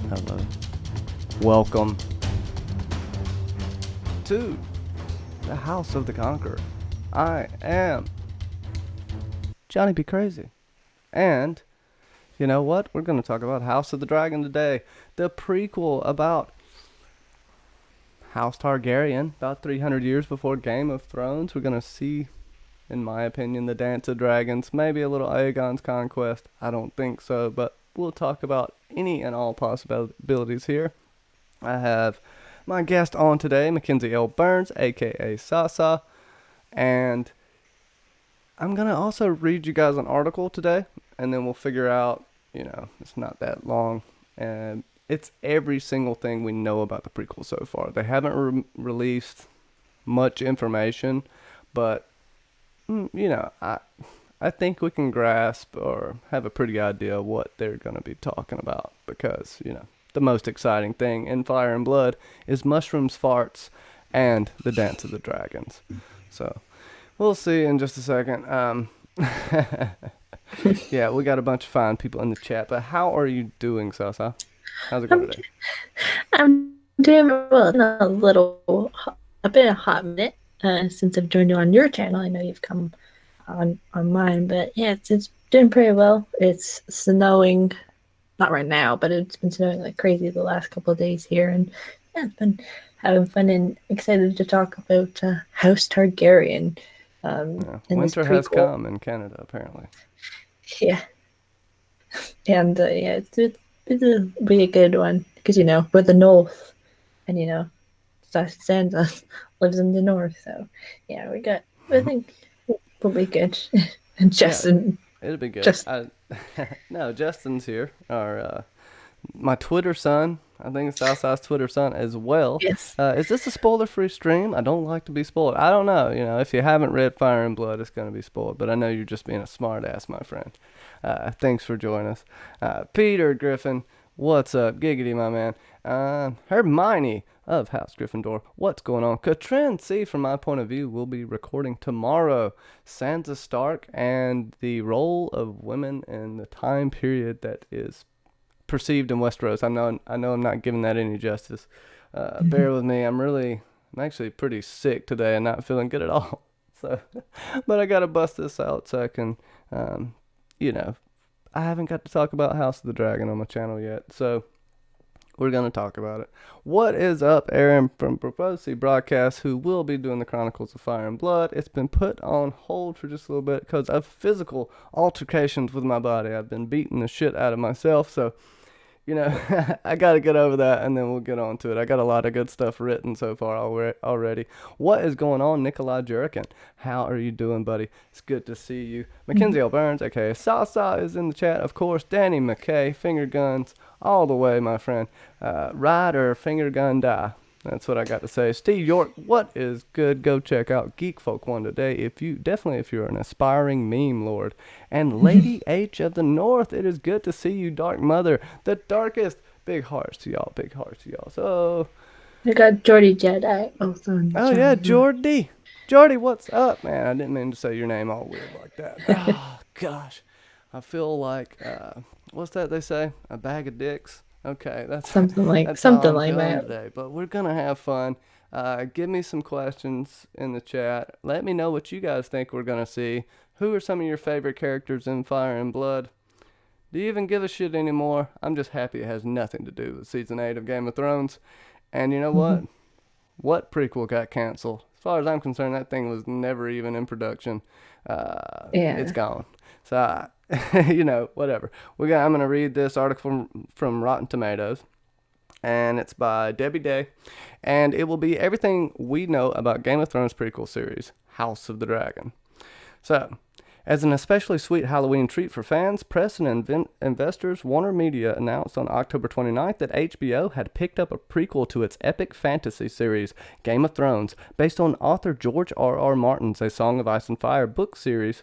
Hello. Welcome to the House of the Conqueror. I am Johnny Be Crazy. And you know what? We're going to talk about House of the Dragon today. The prequel about House Targaryen, about 300 years before Game of Thrones. We're going to see, in my opinion, the Dance of Dragons. Maybe a little Aegon's conquest. I don't think so, but we'll talk about any and all possibilities here. I have my guest on today, MackenzieLBurns, aka Sasa, and I'm gonna also read you guys an article today, and then we'll figure out, it's not that long, and it's every single thing we know about the prequel so far. They haven't released much information, but I think we can grasp or have a pretty idea of what they're going to be talking about because, the most exciting thing in Fire and Blood is mushrooms, farts, and the Dance of the Dragons. So, we'll see in just a second. Yeah, we got a bunch of fine people in the chat, but how are you doing, Sasa? How's it going today? I'm doing well. I've been a hot minute since I've joined you on your channel. I know you've come on mine, but yeah, it's doing pretty well. It's snowing, not right now, but it's been snowing like crazy the last couple of days here, and yeah, it's been having fun and excited to talk about House Targaryen. Winter has come in Canada, apparently. Yeah, and yeah, it'll be a good one because we're the North, and Sansa lives in the North, so yeah, I think we'll be good. And Justin, it'll be good. No, Justin's here. My Twitter son. I think it's Southside's Twitter son as well. yes, Is this a spoiler-free stream? I don't like to be spoiled. I don't know. If you haven't read Fire and Blood, it's going to be spoiled. But I know you're just being a smart ass, my friend. Thanks for joining us. Peter Griffin, what's up? Giggity, my man. Hermione of House Gryffindor, what's going on? Katrin C, from my point of view, will be recording tomorrow. Sansa Stark and the role of women in the time period that is perceived in Westeros. I know I'm not giving that any justice. Bear with me. I'm actually pretty sick today and not feeling good at all. So, but I gotta bust this out so I can, I haven't got to talk about House of the Dragon on my channel yet. So we're gonna talk about it. What is up, Aaron from Braavosi Broadcast, who will be doing the Chronicles of Fire and Blood? It's been put on hold for just a little bit because of physical altercations with my body. I've been beating the shit out of myself, so I got to get over that, and then we'll get on to it. I got a lot of good stuff written so far already. What is going on, Nikolai Jurikin? How are you doing, buddy? It's good to see you. MackenzieLBurns, aka Sasa, is in the chat, of course. Danny McKay, finger guns all the way, my friend. Ryder, finger gun die. That's what I got to say. Ste Yorke, what is good? Go check out Geek Folk One today. If you're an aspiring meme lord. And Lady H of the North, it is good to see you, Dark Mother, the darkest. Big hearts to y'all, big hearts to y'all. So I got Jordy Jedi also in the oh channel. yeah, Jordy, what's up, man? I didn't mean to say your name all weird like that. Oh gosh, I feel like what's that they say? A bag of dicks. Okay, that's something like that's how I'm like feeling that today. But we're gonna have fun. Give me some questions in the chat. Let me know what you guys think we're gonna see. Who are some of your favorite characters in Fire and Blood? Do you even give a shit anymore? I'm just happy it has nothing to do with season 8 of Game of Thrones. And you know what? What prequel got canceled? As far as I'm concerned, that thing was never even in production. It's gone. So, whatever. I'm going to read this article from Rotten Tomatoes, and it's by Debbie Day, and it will be everything we know about Game of Thrones prequel series, House of the Dragon. So, as an especially sweet Halloween treat for fans, press and investors, Warner Media announced on October 29th that HBO had picked up a prequel to its epic fantasy series, Game of Thrones, based on author George R.R. Martin's A Song of Ice and Fire book series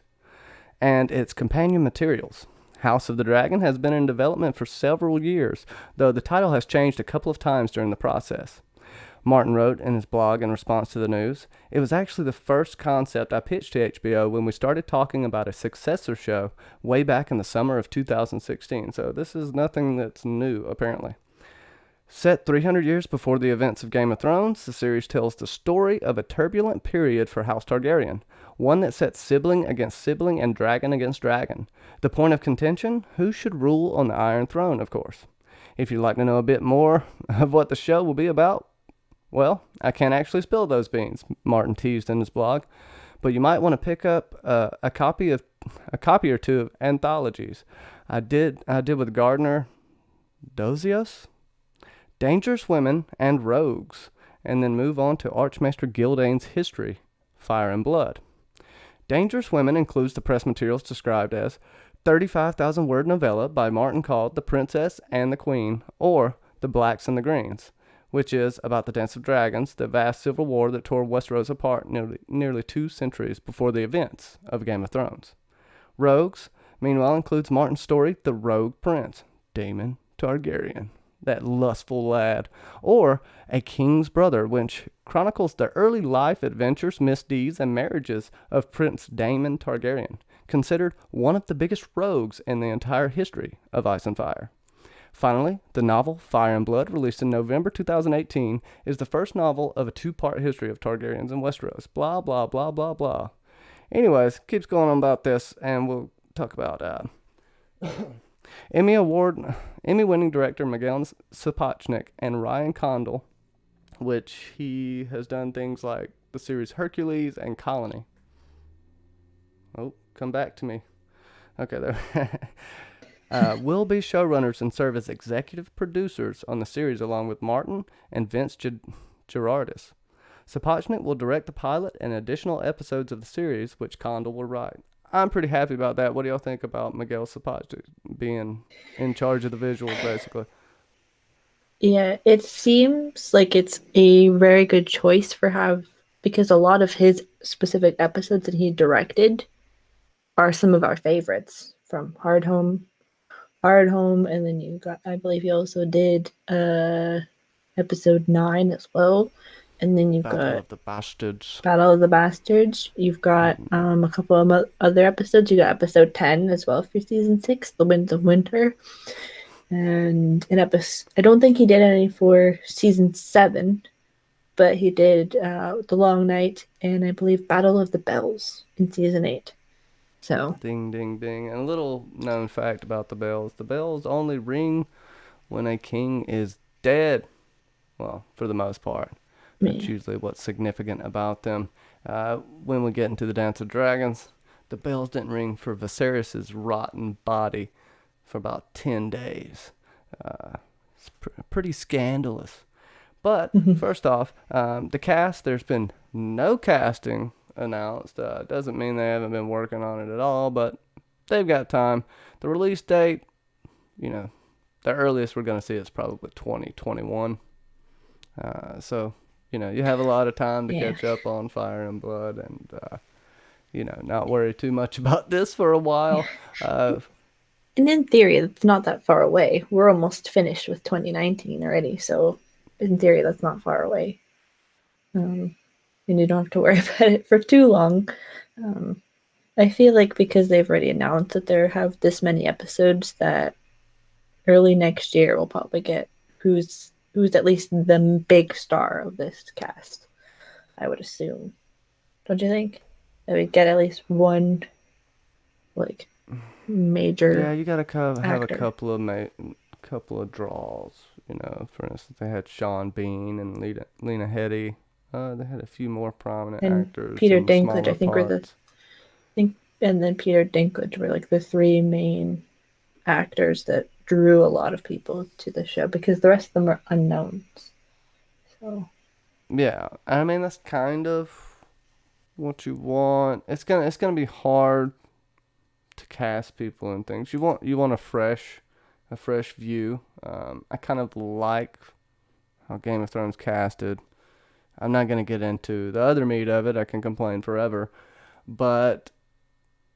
and its companion materials. House of the Dragon has been in development for several years, though the title has changed a couple of times during the process. Martin wrote in his blog in response to the news, "It was actually the first concept I pitched to HBO when we started talking about a successor show way back in the summer of 2016. So this is nothing that's new, apparently. Set 300 years before the events of Game of Thrones, the series tells the story of a turbulent period for House Targaryen, one that sets sibling against sibling and dragon against dragon. The point of contention? Who should rule on the Iron Throne, of course. If you'd like to know a bit more of what the show will be about, well, I can't actually spill those beans, Martin teased in his blog, but you might want to pick up a copy or two of anthologies. I did with Gardner Dozios, Dangerous Women and Rogues, and then move on to Archmaester Gildane's history, Fire and Blood. Dangerous Women includes the press materials described as 35,000-word novella by Martin called The Princess and the Queen, or The Blacks and the Greens, which is about the Dance of Dragons, the vast civil war that tore Westeros apart nearly 2 centuries before the events of Game of Thrones. Rogues, meanwhile, includes Martin's story, The Rogue Prince, Daemon Targaryen, that lustful lad, or A King's Brother, which chronicles the early life adventures, misdeeds, and marriages of Prince Daemon Targaryen, considered one of the biggest rogues in the entire history of Ice and Fire. Finally, the novel Fire and Blood, released in November 2018, is the first novel of a 2-part history of Targaryens in Westeros. Blah, blah, blah, blah, blah. Anyways, keeps going on about this, and we'll talk about Emmy-winning director Miguel Sapochnik and Ryan Condal, which he has done things like the series Hercules and Colony. Oh, come back to me. Okay, there. Will be showrunners and serve as executive producers on the series along with Martin and Vince Gerardis. Sapochnik will direct the pilot and additional episodes of the series, which Condal will write. I'm pretty happy about that. What do y'all think about Miguel Sapochnik being in charge of the visuals, basically? Yeah, it seems like it's a very good choice because a lot of his specific episodes that he directed are some of our favorites, from Hard Home, and then I believe he also did episode 9 as well, and then you've got Battle of the Bastards. You've got a couple of other episodes. You got episode 10 as well for season 6, The Winds of Winter, and I don't think he did any for season 7, but he did The Long Night and I believe Battle of the Bells in season 8. So Ding, ding, ding. And a little known fact about the bells only ring when a king is dead. Well, for the most part. That's usually what's significant about them. When we get into the Dance of Dragons, the bells didn't ring for Viserys' rotten body for about 10 days. It's pretty scandalous. But first off, the cast, there's been no casting announced. Doesn't mean they haven't been working on it at all, but they've got time. The release date, the earliest we're going to see is probably 2021. So, you have a lot of time to catch up on Fire and Blood and, not worry too much about this for a while. And in theory, that's not that far away. We're almost finished with 2019 already, so in theory, that's not far away. And you don't have to worry about it for too long. I feel like because they've already announced that they have this many episodes, that early next year we'll probably get who's at least the big star of this cast, I would assume. Don't you think? That we get at least one, major. Yeah, you gotta have actor. a couple of draws. For instance, they had Sean Bean and Lena Headey. They had a few more prominent and actors. Peter some Dinklage, I think, parts. and then Peter Dinklage were the 3 main actors that drew a lot of people to the show, because the rest of them are unknowns. So yeah, I mean that's kind of what you want. It's gonna be hard to cast people and things. You want a fresh view. I kind of like how Game of Thrones casted. I'm not gonna get into the other meat of it. I can complain forever, but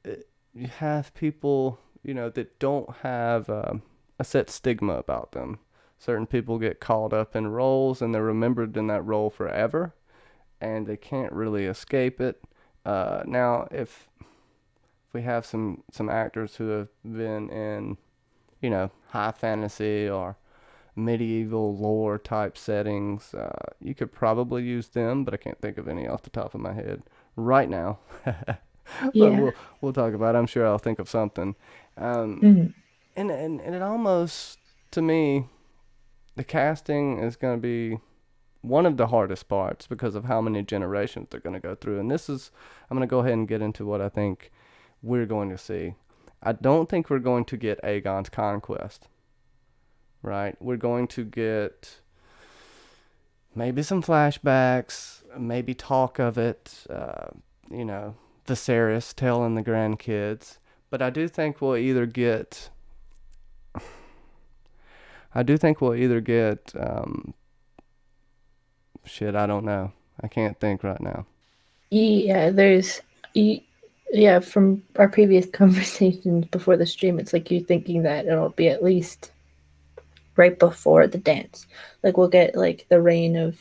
you have people that don't have a set stigma about them. Certain people get caught up in roles and they're remembered in that role forever, and they can't really escape it. Now, if we have some actors who have been in, high fantasy or medieval lore type settings. You could probably use them, but I can't think of any off the top of my head right now. But Yeah. we'll talk about it. I'm sure I'll think of something. Um, Mhm. and it almost, to me, the casting is going to be one of the hardest parts because of how many generations they're going to go through. And I'm going to go ahead and get into what I think we're going to see. I don't think we're going to get Aegon's conquest, right? We're going to get maybe some flashbacks, maybe talk of it, you know, Viserys telling the grandkids. But I do think we'll either get, shit, I don't know. I can't think right now. Yeah, yeah, from our previous conversations before the stream, it's like you thinking that it'll be at least right before the dance. Like we'll get like the reign of,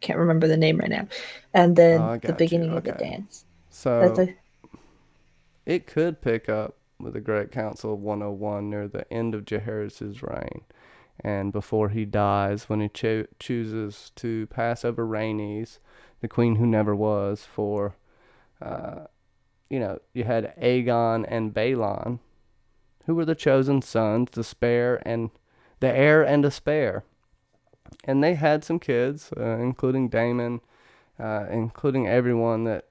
can't remember the name right now, and Oh, then I the got you. beginning of the Okay. dance. That's So a it could pick up with the Great Council of 101 near the end of Jaehaerys' reign. And before he dies, when he chooses to pass over Rhaenys, the queen who never was, for, uh, you had Aegon and Balon, who were the chosen sons, the heir and a spare. And they had some kids, including Daemon, including everyone that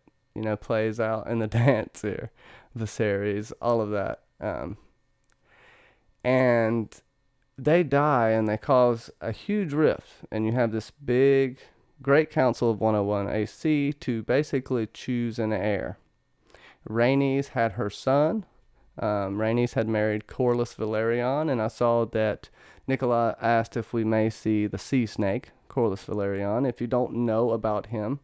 plays out in the dance here, the series, all of that. And they die and they cause a huge rift, and you have this big, great council of 101 AC to basically choose an heir. Rhaenys had her son. Rhaenys had married Corlys Velaryon, and I saw that Nicola asked if we may see the sea snake, Corlys Velaryon. If you don't know about him,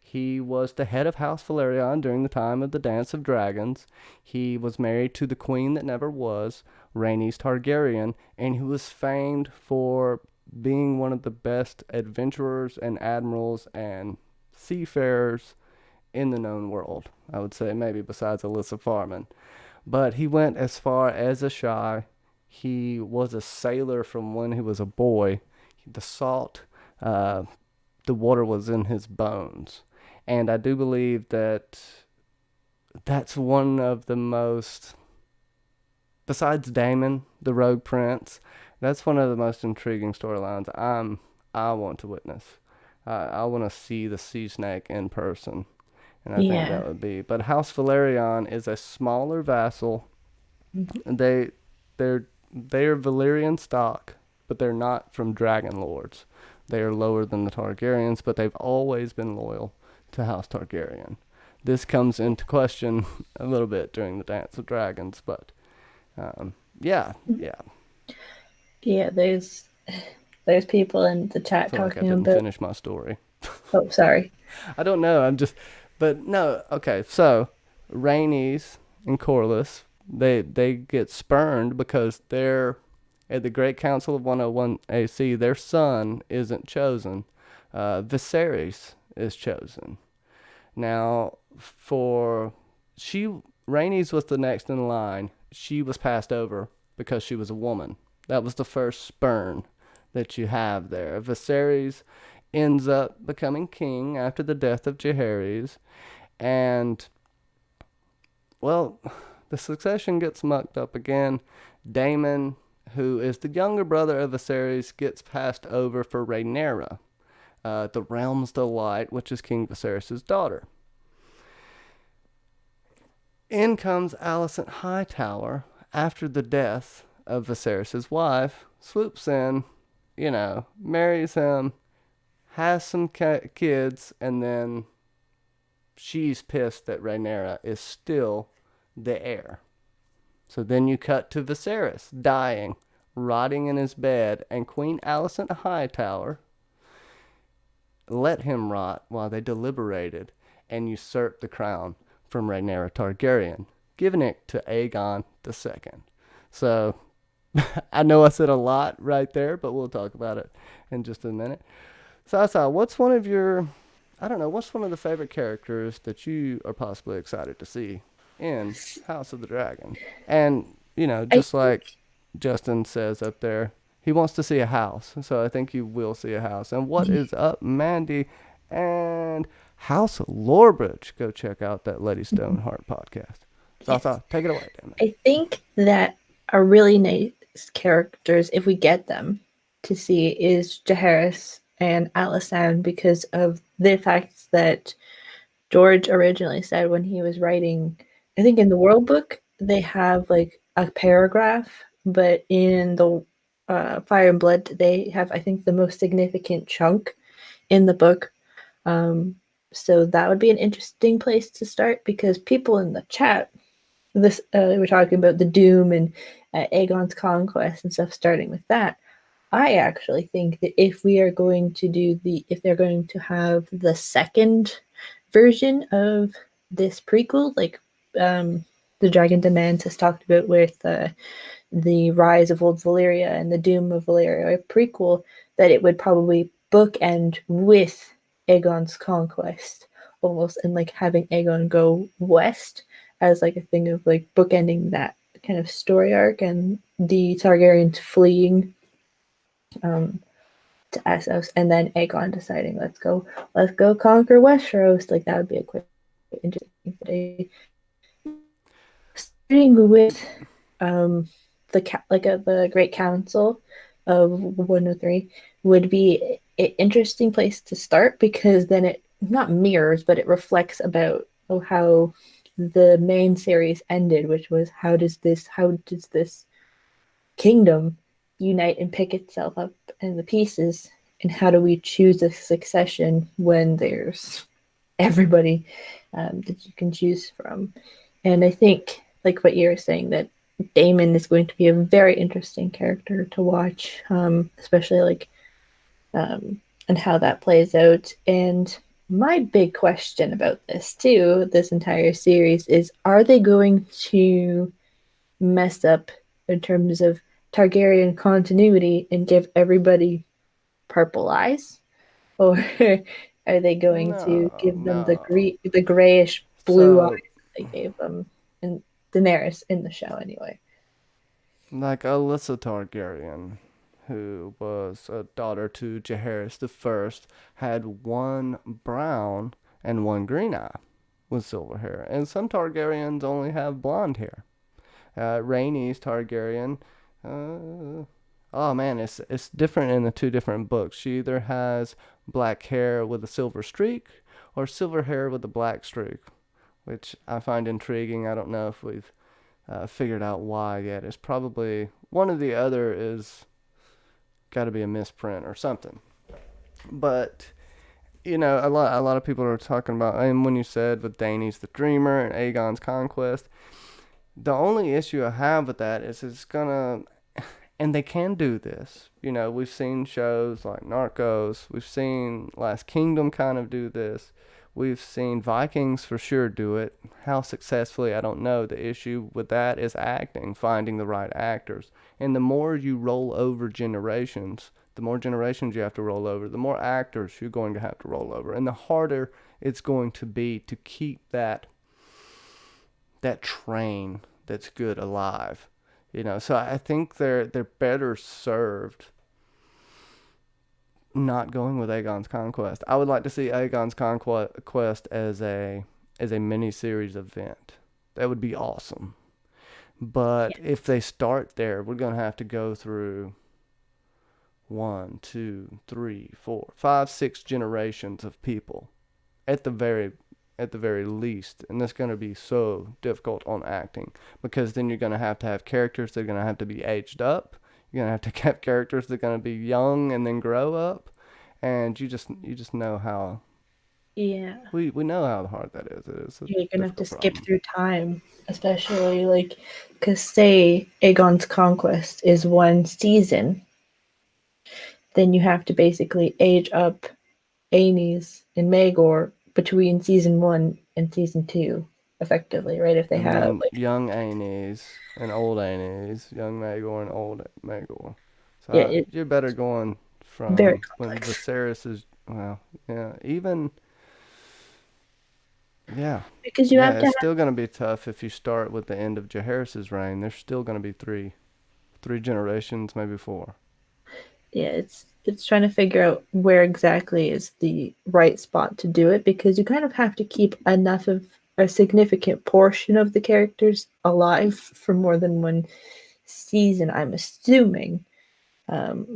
he was the head of House Velaryon during the time of the Dance of Dragons. He was married to the queen that never was, Rhaenys Targaryen, and he was famed for being one of the best adventurers and admirals and seafarers in the known world. I would say maybe besides Alyssa Farman. But he went as far as a shy. He was a sailor from when he was a boy. The salt, uh, the water was in his bones. And I do believe that that's one of the most, besides Daemon, the Rogue Prince, that's one of the most intriguing storylines I want to witness. I want to see the sea snake in person, and I think yeah. that would be. But House Velaryon is a smaller vassal. They they're Valyrian stock, but they're not from Dragon Lords. They are lower than the Targaryens, but they've always been loyal to House Targaryen. This comes into question a little bit during the Dance of Dragons, but yeah, yeah. Yeah, there's people in the I chat feel like I talking didn't about. finish my story. Oh, sorry. I don't know. But no. Okay, so Rhaenys and Corlys, they get spurned because they're at the Great Council of 101 AC. Their son isn't chosen. Viserys is chosen. Now, for she Rhaenys was the next in line. She was passed over because she was a woman. That was the first spurn that you have there. Viserys ends up becoming king after the death of Jaehaerys, and well, the succession gets mucked up again. Daemon, who is the younger brother of Viserys, gets passed over for Rhaenyra, the Realm's Delight, which is King Viserys' daughter. In comes Alicent Hightower after the death of Viserys' wife, swoops in, marries him, has some kids, and then she's pissed that Rhaenyra is still the heir. So then you cut to Viserys dying, rotting in his bed, and Queen Alicent Hightower let him rot while they deliberated and usurped the crown from Rhaenyra Targaryen, giving it to Aegon II. So I know I said a lot right there, but we'll talk about it in just a minute. Sasa, what's one of the favorite characters that you are possibly excited to see in House of the Dragon? And, I just like Justin says up there, he wants to see a house. So I think you will see a house. And what is up, Mandy and House Lorebridge? Go check out that Lady Stoneheart podcast. Yes. So take it away, damn it. I think that a really nice characters, if we get them to see, is Jaehaerys and Alysanne because of the fact that George originally said when he was writing, I think in the World Book, they have like a paragraph, but in the Fire and Blood, they have, I think, the most significant chunk in the book. So that would be an interesting place to start because people in the chat, this we're talking about the Doom and Aegon's conquest and stuff, starting with that. I actually think that if we are going to if they're going to have the second version of this prequel, like the Dragon Demands has talked about with the Rise of Old Valyria and the Doom of Valyria prequel, that it would probably bookend with Aegon's conquest almost, and like having Aegon go west as like a thing of like bookending that kind of story arc and the Targaryens fleeing to Essos, and then Aegon deciding let's go conquer Westeros. Like that would be a quick interesting. Starting with the Great Council of 103 would be an interesting place to start because then it not mirrors but it reflects about how the main series ended, which was how does this kingdom unite and pick itself up in the pieces, and how do we choose a succession when there's everybody that you can choose from. And I think, like what you were saying, that Damon is going to be a very interesting character to watch, especially and how that plays out. And my big question about this entire series, is are they going to mess up in terms of Targaryen continuity and give everybody purple eyes, or are they going to No, give them no. the grayish blue eyes So, they gave them in Daenerys in the show anyway? like Alyssa Targaryen, who was a daughter to Jaehaerys the First, had one brown and one green eye with silver hair. And some Targaryens only have blonde hair. Rhaenys Targaryen, oh man, it's different in the two different books. She either has black hair with a silver streak or silver hair with a black streak, which I find intriguing. I don't know if we've figured out why yet. It's probably one or the other is got to be a misprint or something. But a lot of people are talking about, and when you said with Dany's the Dreamer and Aegon's Conquest, the only issue I have with that is it's gonna, and they can do this. We've seen shows like Narcos. We've seen Last Kingdom kind of do this. We've seen Vikings for sure do it. How successfully, I don't know. The issue with that is acting, finding the right actors. And the more you roll over generations, the more generations you have to roll over, the more actors you're going to have to roll over. And the harder it's going to be to keep that train that's good alive. So I think they're better served not going with Aegon's Conquest. I would like to see Aegon's Conquest as a mini series event. That would be awesome. But Yeah. if they start there, we're gonna have to go through 1, 2, 3, 4, 5, 6 generations of people at the very least, and that's going to be so difficult on acting because then you're going to have characters that are going to have to be aged up. You're going to have to have characters that are going to be young and then grow up, and you just know how Yeah. we know how hard that is. It is a You're gonna have to difficult skip problem. through time, especially like because say Aegon's Conquest is one season, then you have to basically age up Aenys and Maegor between season 1 and season 2, effectively, right? If they And have then like, young Aenys and old Aenys, young Maegor and old Maegor. yeah, So it's you're better going very from when complex Viserys is, well, yeah, even, yeah, because you yeah. have to It's have, still gonna be tough if you start with the end of Jaehaerys's reign. There's still gonna be three generations, maybe four. yeah, it's trying to figure out where exactly is the right spot to do it, because you kind of have to keep enough of a significant portion of the characters alive for more than one season, I'm assuming,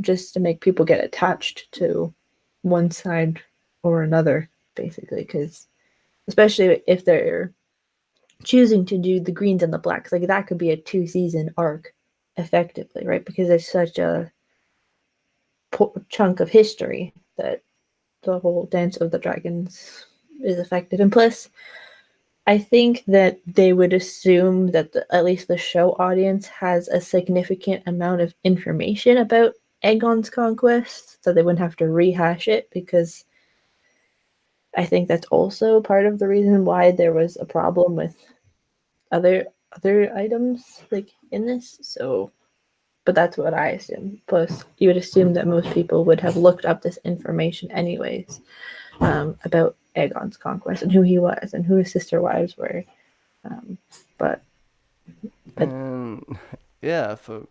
just to make people get attached to one side or another, basically. Because especially if they're choosing to do the greens and the blacks, like that could be a 2 season arc, effectively, right? Because there's such a chunk of history that the whole Dance of the Dragons is effective. And plus, I think that they would assume that at least the show audience has a significant amount of information about Aegon's conquest, so they wouldn't have to rehash it, because I think that's also part of the reason why there was a problem with other items like in this. So, but that's what I assume. Plus, you would assume that most people would have looked up this information anyways, about Aegon's conquest and who he was and who his sister wives were. Um, but but And yeah, for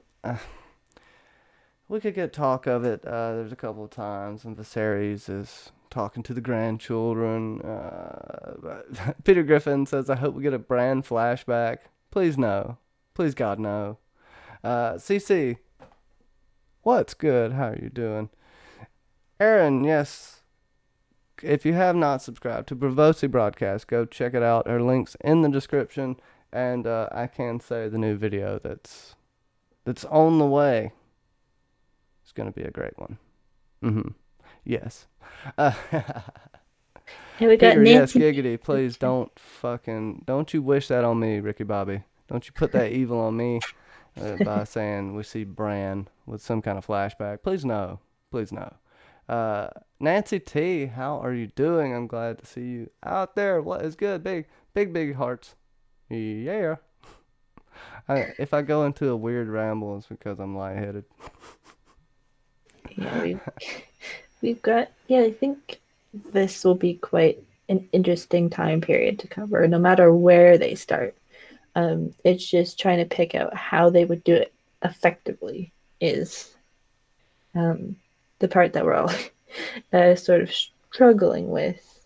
we could get talk of it. There's a couple of times, and Viserys is talking to the grandchildren. Peter Griffin says, "I hope we get a Bran flashback." Please no, please God no. CC, what's good? How are you doing? Aaron, yes. If you have not subscribed to Braavosi Broadcast, go check it out. Our links in the description, and I can say the new video that's on the way. It's gonna be a great one. Yes. Uh, and we got Peter, yes, Nancy. giggity. Please don't you wish that on me, Ricky Bobby. Don't you put that evil on me by saying we see Bran with some kind of flashback. Please no. Please no. Nancy T, how are you doing? I'm glad to see you out there. What is good? Big hearts. Yeah. If I go into a weird ramble, it's because I'm lightheaded. Yeah, we've got. Yeah, I think this will be quite an interesting time period to cover, no matter where they start. It's just trying to pick out how they would do it effectively is the part that we're all sort of struggling with.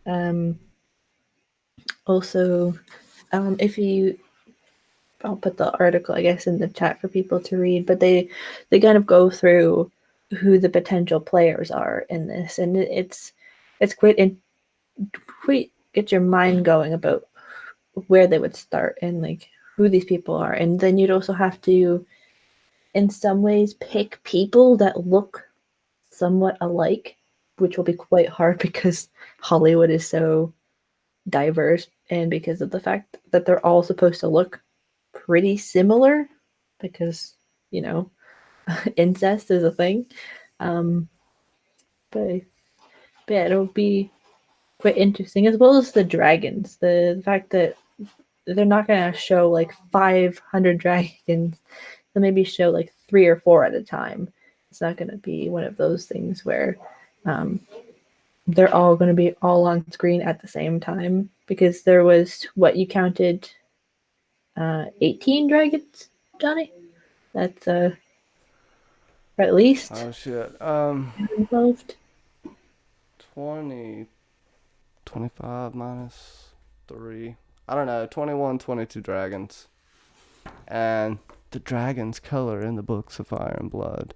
Um, Also, if you, I'll put the article, I guess, in the chat for people to read, but they kind of go through who the potential players are in this, and it's quite get your mind going about where they would start and like who these people are, and then you'd also have to, in some ways, pick people that look somewhat alike, which will be quite hard because Hollywood is so diverse, and because of the fact that they're all supposed to look pretty similar, because you know incest is a thing. Um, but, but yeah, it'll be quite interesting, as well as the dragons. The fact that they're not going to show like 500 dragons, they'll maybe show like 3 or 4 at a time. It's not going to be one of those things where um, they're all going to be all on screen at the same time, because there was what you counted 18 dragons, Johnny. That's or at least Oh shit. involved. 20, 25 minus 3. I don't know. 21, 22 dragons. And the dragon's color in the books of Fire and Blood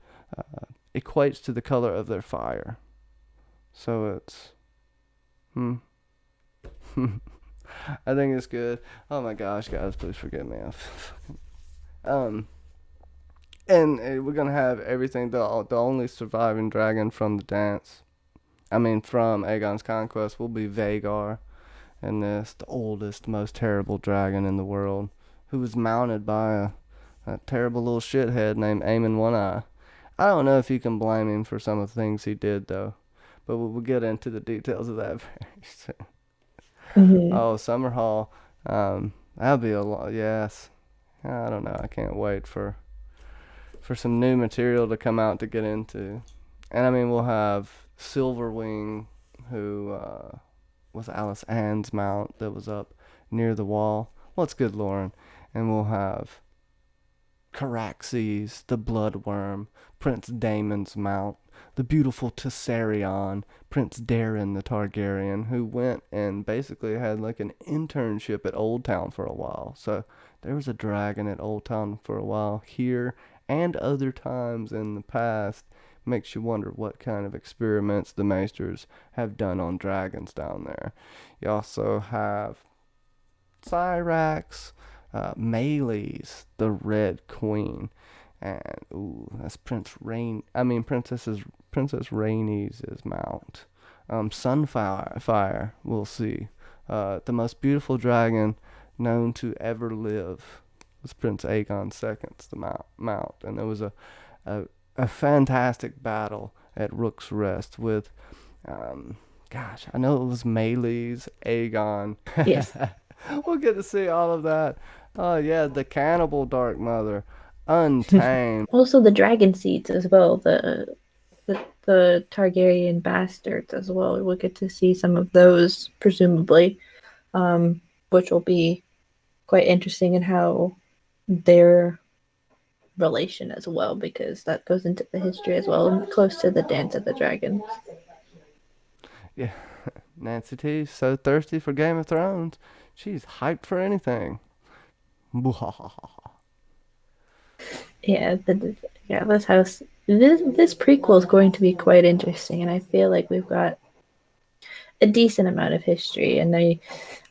equates to the color of their fire. So it's I think it's good. Oh my gosh, guys, please forgive me. um, and we're gonna have everything. The only surviving dragon from the dance, I mean from Aegon's conquest, will be Vhagar, and this the oldest, most terrible dragon in the world, who was mounted by a terrible little shithead named Aemon One Eye. I don't know if you can blame him for some of the things he did though, but we'll get into the details of that very soon. Mm-hmm. Oh, Summer Hall. That'll be a lot. Yes. I don't know. I can't wait for some new material to come out to get into. And I mean, we'll have Silverwing, who was Alice Ann's mount that was up near the wall. What's good, Lauren? And we'll have Caraxes, the bloodworm, Prince Daemon's mount, the beautiful Tessarion, Prince Darren the Targaryen, who went and basically had like an internship at Old Town for a while. So there was a dragon at Old Town for a while here and other times in the past. Makes you wonder what kind of experiments the Maesters have done on dragons down there. You also have Cyrax, Meleys, the Red Queen, and that's Princess Rhaenys' mount. Sunfire, we'll see. The most beautiful dragon known to ever live was Prince Aegon II's mount, and there was a fantastic battle at Rook's Rest with, I know it was Meleys, Aegon. Yes. We'll get to see all of that. Oh yeah, the cannibal Dark Mother, Untamed. Also, the dragon seeds as well. The Targaryen bastards as well. We'll get to see some of those, presumably, which will be quite interesting in how their relation as well, because that goes into the history as well, close to the Dance of the Dragons. Yeah, Nancy T, so thirsty for Game of Thrones. She's hyped for anything. Yeah, this house. This prequel is going to be quite interesting, and I feel like we've got a decent amount of history, and I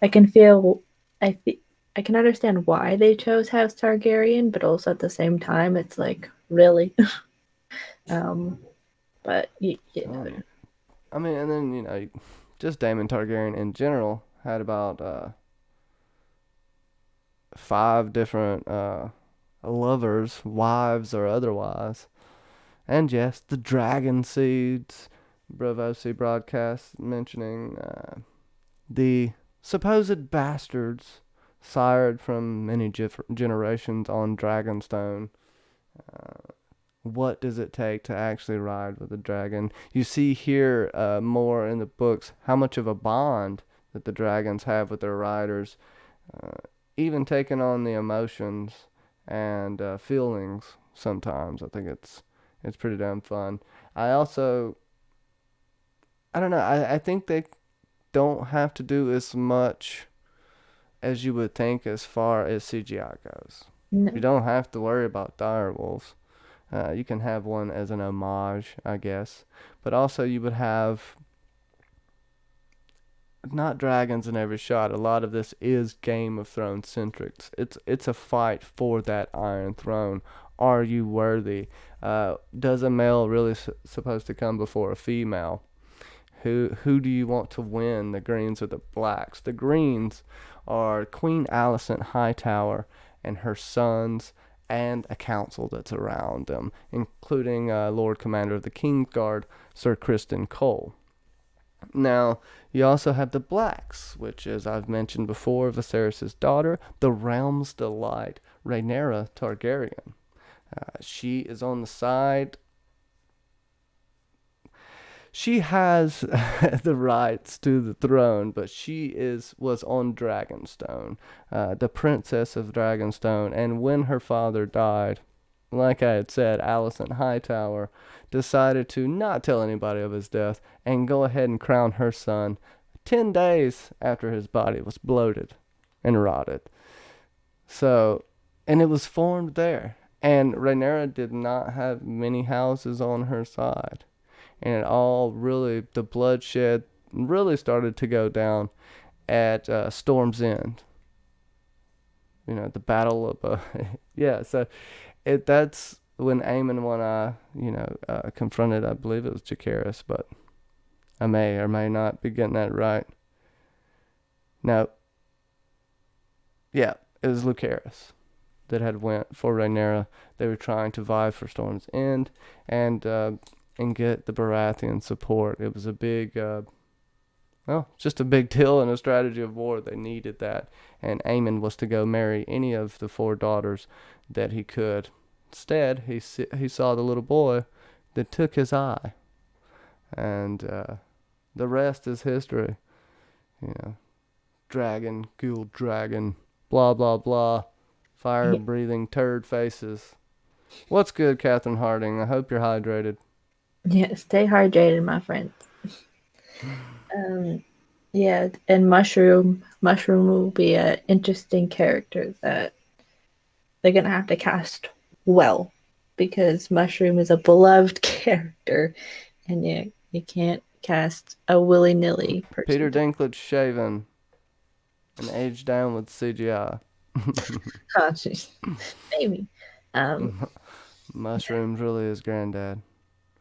can feel I can understand why they chose House Targaryen, but also at the same time, it's like really. But you know. I mean, and then just Daemon Targaryen in general had about 5 different lovers, wives or otherwise. And yes, the dragon seeds. Braavosi Broadcast mentioning the supposed bastards sired from many generations on Dragonstone. What does it take to actually ride with a dragon? You see here more in the books how much of a bond that the dragons have with their riders, even taking on the emotions and feelings sometimes. I think it's pretty damn fun. I don't know, I think they don't have to do as much as you would think as far as CGI goes. No. You don't have to worry about direwolves. You can have one as an homage, I guess. But also you would have not dragons in every shot. A lot of this is Game of Thrones centric. It's a fight for that Iron Throne. Are you worthy? Does a male really supposed to come before a female? Who do you want to win, the greens or the blacks? The greens are Queen Alicent Hightower and her sons and a council that's around them, including Lord Commander of the Kingsguard, Sir Criston Cole. Now, you also have the blacks, which, as I've mentioned before, Viserys' daughter, the Realm's Delight, Rhaenyra Targaryen. She is on the side. She has the rights to the throne, but she was on Dragonstone, the princess of Dragonstone. And when her father died, like I had said, Alicent Hightower decided to not tell anybody of his death and go ahead and crown her son 10 days after his body was bloated and rotted. So, and it was formed there. And Rhaenyra did not have many houses on her side. And it all really, the bloodshed really started to go down at Storm's End. The battle of, yeah, so that's when Aemon One Eye, confronted, I believe it was Jacaerys, but I may or may not be getting that right. No. Yeah, it was Lucerys that had went for Rhaenyra. They were trying to vie for Storm's End and get the Baratheon support. It was a big, just a big deal in a strategy of war. They needed that. And Aemon was to go marry any of the 4 daughters that he could. Instead, he saw the little boy that took his eye. And the rest is history. Dragon, ghoul dragon, blah, blah, blah. Fire-breathing turd faces. What's good, Catherine Harding? I hope you're hydrated. Yeah, stay hydrated, my friends. Um, yeah, and Mushroom will be an interesting character that they're gonna have to cast well, because Mushroom is a beloved character, and you can't cast a willy nilly Peter person. Dinklage shaven and aged down with CGI. Oh, maybe. Um, Mushrooms really is granddad.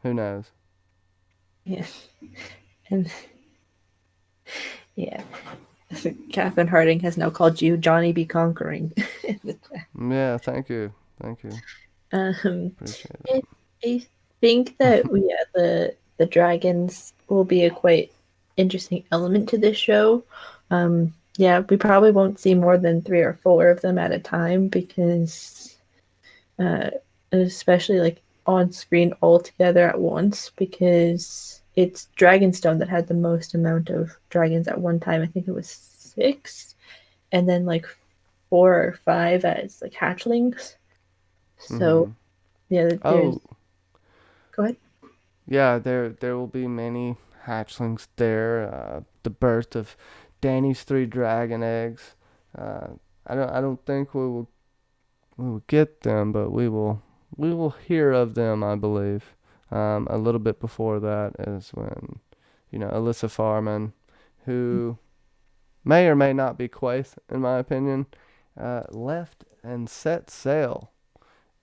Who knows? yeah, and yeah, Catherine Harding has now called you Johnny B. Conquering. Yeah, thank you. Thank you. um, Appreciate I, it. I think that the dragons will be a quite interesting element to this show. Yeah, we probably won't see more than 3 or 4 of them at a time, because uh, especially like on screen all together at once, because it's Dragonstone that had the most amount of dragons at one time. I think it was 6, and then like 4 or 5 as like hatchlings. So Hmm. yeah, there's Oh, go ahead. yeah. There will be many hatchlings there. The birth of Danny's 3 dragon eggs. Uh, I don't think we will get them, but we will hear of them, I believe. A little bit before that is when, Alyssa Farman, who may or may not be Quaith, in my opinion, left and set sail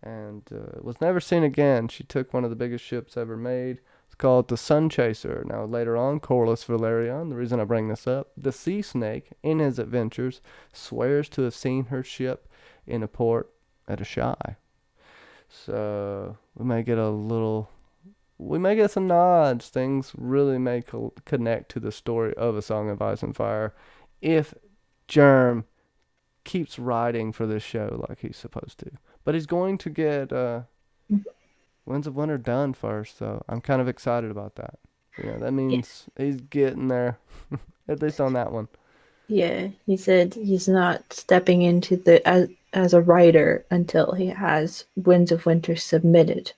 and was never seen again. She took one of the biggest ships ever made. It's called the Sun Chaser. Now, later on, Corlys Valerion, the reason I bring this up, the Sea Snake, in his adventures, swears to have seen her ship in a port at Asshai. So we may get some nods. Things really may connect to the story of A Song of Ice and Fire if Germ keeps writing for this show like he's supposed to. But he's going to get Winds of Winter done first, so I'm kind of excited about that. That Yeah, means he's getting there, at least on that one. yeah. He said he's not stepping into the as a writer until he has Winds of Winter submitted.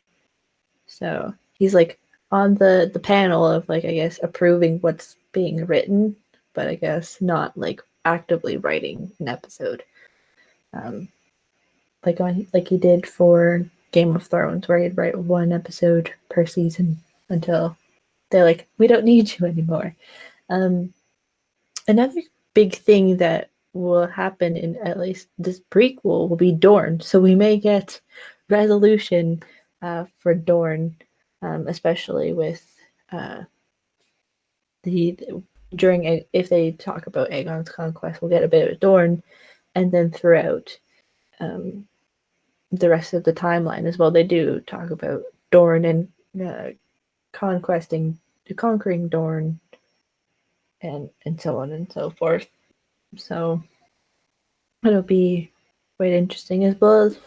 So he's like on the panel of, like, I guess, approving what's being written, but I guess not like actively writing an episode. Um, like he did for Game of Thrones, where he'd write 1 episode per season until they're like, we don't need you anymore. Um, Another big thing that will happen in at least this prequel will be Dorne. So we may get resolution for Dorne, especially with uh, the during if they talk about Aegon's conquest, we'll get a bit of Dorne, and then throughout um, the rest of the timeline as well, they do talk about Dorne and uh, conquering Dorne, and so on and so forth. So it'll be quite interesting, as well as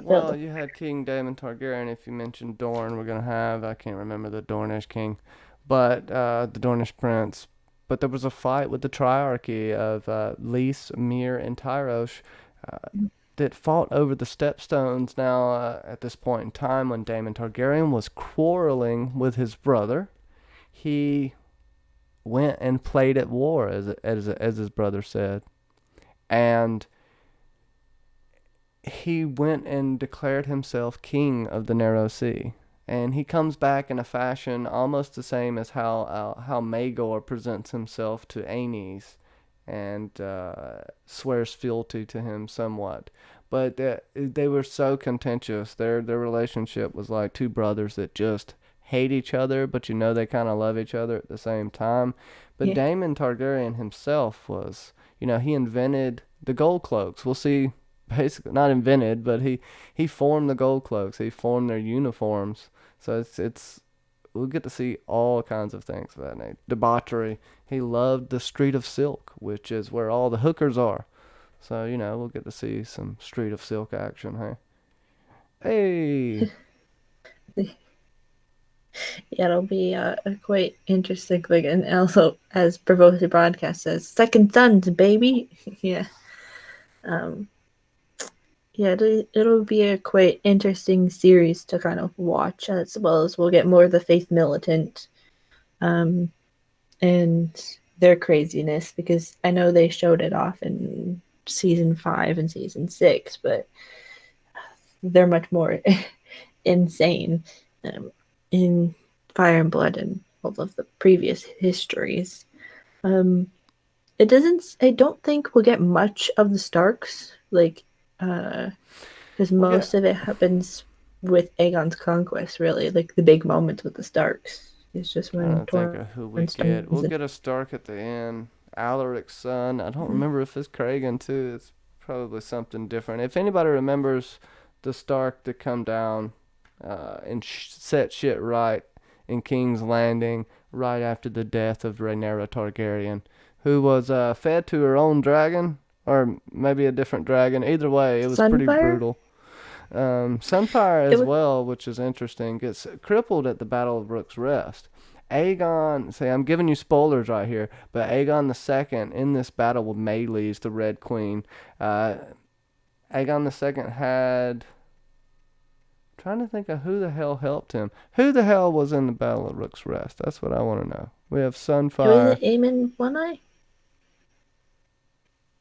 Well, the you had King Daemon Targaryen. If you mentioned Dorne, we're gonna have, I can't remember the Dornish king, but the Dornish prince. But there was a fight with the Triarchy of Lys, Myr, and Tyrosh uh, that fought over the Stepstones. Now, at this point in time, when Daemon Targaryen was quarreling with his brother, he went and played at war, as his brother said, and he went and declared himself king of the Narrow Sea. And he comes back in a fashion almost the same as how Maegor presents himself to Aenys and swears fealty to him somewhat. But they were so contentious. Their relationship was like 2 brothers that just hate each other, but they kind of love each other at the same time. But yeah, Daemon Targaryen himself was, he invented the gold cloaks. We'll see, basically not invented, but he formed the gold cloaks. He formed their uniforms. So it's we'll get to see all kinds of things of that nature. Debauchery. He loved the Street of Silk, which is where all the hookers are. So we'll get to see some Street of Silk action. Hey, hey. yeah, it'll be a quite interesting thing. And also, as Braavosi Broadcast says, second sons, baby. Yeah, um, Yeah, it'll be a quite interesting series to kind of watch, as well as we'll get more of the Faith Militant um, and their craziness, because I know they showed it off in season 5 and season 6, but they're much more insane in Fire and Blood and all of the previous histories. It doesn't. I don't think we'll get much of the Starks, like, because We'll get. most of it happens with Aegon's conquest. Really, like the big moment with the Starks is just Trying when to think of who we get. We'll Torrhen's. get a Stark at the end. Alaric's son. I don't remember if it's Kragan too. It's probably something different. If anybody remembers the Stark to come down and set shit right in King's Landing right after the death of Rhaenyra Targaryen, who was fed to her own dragon, or maybe a different dragon. Either way, it was pretty Sunfire. brutal. Sunfire It as was. well, which is interesting, gets crippled at the Battle of Rook's Rest. Aegon, say I'm giving you spoilers right here, but Aegon the Second in this battle with Meleys, the Red Queen, Aegon the Second had. Trying to think of who the hell helped him. Who the hell was in the Battle of Rook's Rest? That's what I want to know. We have It was Sunfire. it Aemon One Eye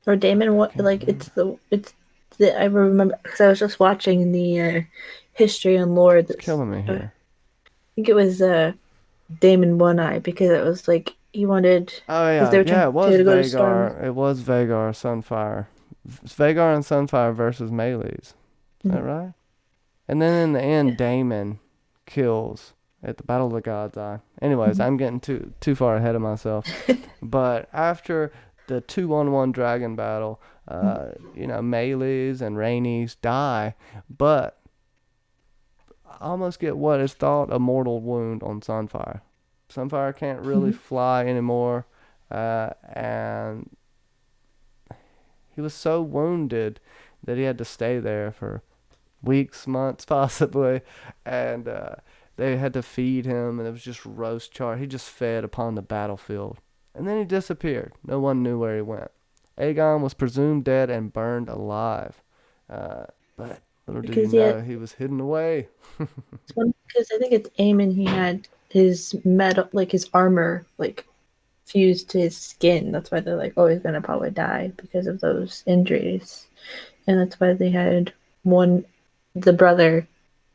or Daemon. I What? can't Like remember. it's the I remember because I was just watching the history and lore. It's That's killing me I here. think it was Damon One Eye, because it was like he wanted, Oh because yeah, they were yeah. trying It was to go to Storm. Vagar. It was Vagar Sunfire. It's Vagar and Sunfire versus Meleys. Is that Mhm. right? And then in the Yeah. end, Daemon kills at the Battle of the God's Eye. Anyways, Mhm. I'm getting too far ahead of myself. But after the 2-on-1 dragon battle, Meleys and Rhaenys die, but I almost get what is thought a mortal wound on Sunfire. Sunfire can't really Mhm. fly anymore, and he was so wounded that he had to stay there for weeks, months, possibly, and they had to feed him, and it was just roast char. He just fed upon the battlefield, and then he disappeared. No one knew where he went. Aegon was presumed dead and burned alive, but little did you Because yeah, know he was hidden away. because I think it's Aemon. He had his metal, like his armor, like fused to his skin. That's why they're like, oh, he's gonna probably die because of those injuries, and that's why they had one, the brother,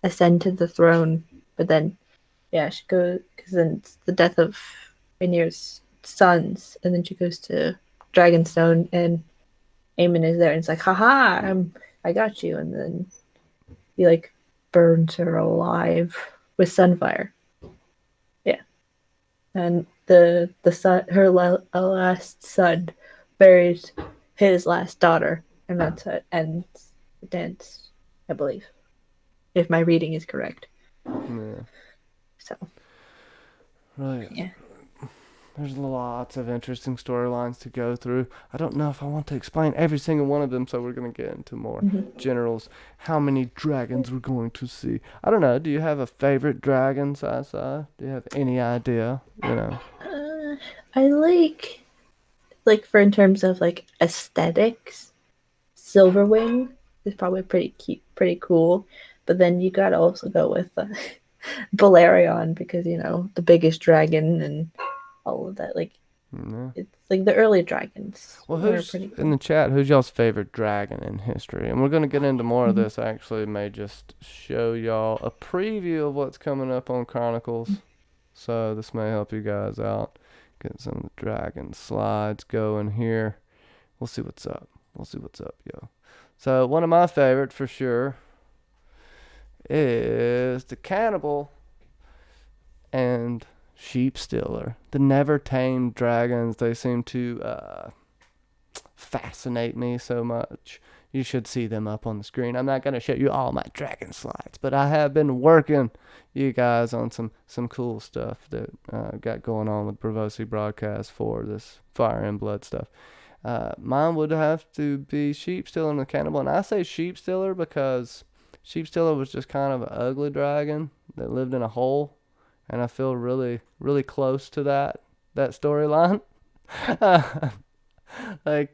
ascend to the throne. But then, yeah, she goes because then it's the death of Rhaenyra's sons, and then she goes to Dragonstone, and Aemon is there, and it's like, haha, I got you, and then he like burns her alive with Sunfire. Yeah, and the son, her last son, buries his last daughter, and that's how it ends the dance, I believe, if my reading is correct. Yeah, So really. yeah. There's lots of interesting storylines to go through. I don't know if I want to explain every single one of them, so we're going to get into more Mm-hmm. generals. How many dragons we're going to see. I don't know. Do you have a favorite dragon, Sasa? Do you have any idea? I like for in terms of like aesthetics, Silverwing is probably pretty cute, pretty cool. But then you gotta also go with Valerion, because the biggest dragon and all of that. Like Yeah. it's like the early dragons Well, are who's pretty in cool. the chat? Who's y'all's favorite dragon in history? And we're going to get into more of Mm-hmm. this. I actually may just show y'all a preview of what's coming up on Chronicles. So this may help you guys out. Get some of the dragon slides going here. We'll see what's up. We'll see what's up, yo. So one of my favorite for sure is the cannibal and sheep stealer. The never tamed dragons. They seem to fascinate me so much. You should see them up on the screen. I'm not going to show you all my dragon slides, but I have been working you guys on some cool stuff that got going on with Braavosi Broadcast for this Fire and Blood stuff. Mine would have to be Sheep Stealer and the Cannibal. And I say Sheep Stealer because Sheep Stealer was just kind of an ugly dragon that lived in a hole. And I feel really, really close to that storyline. I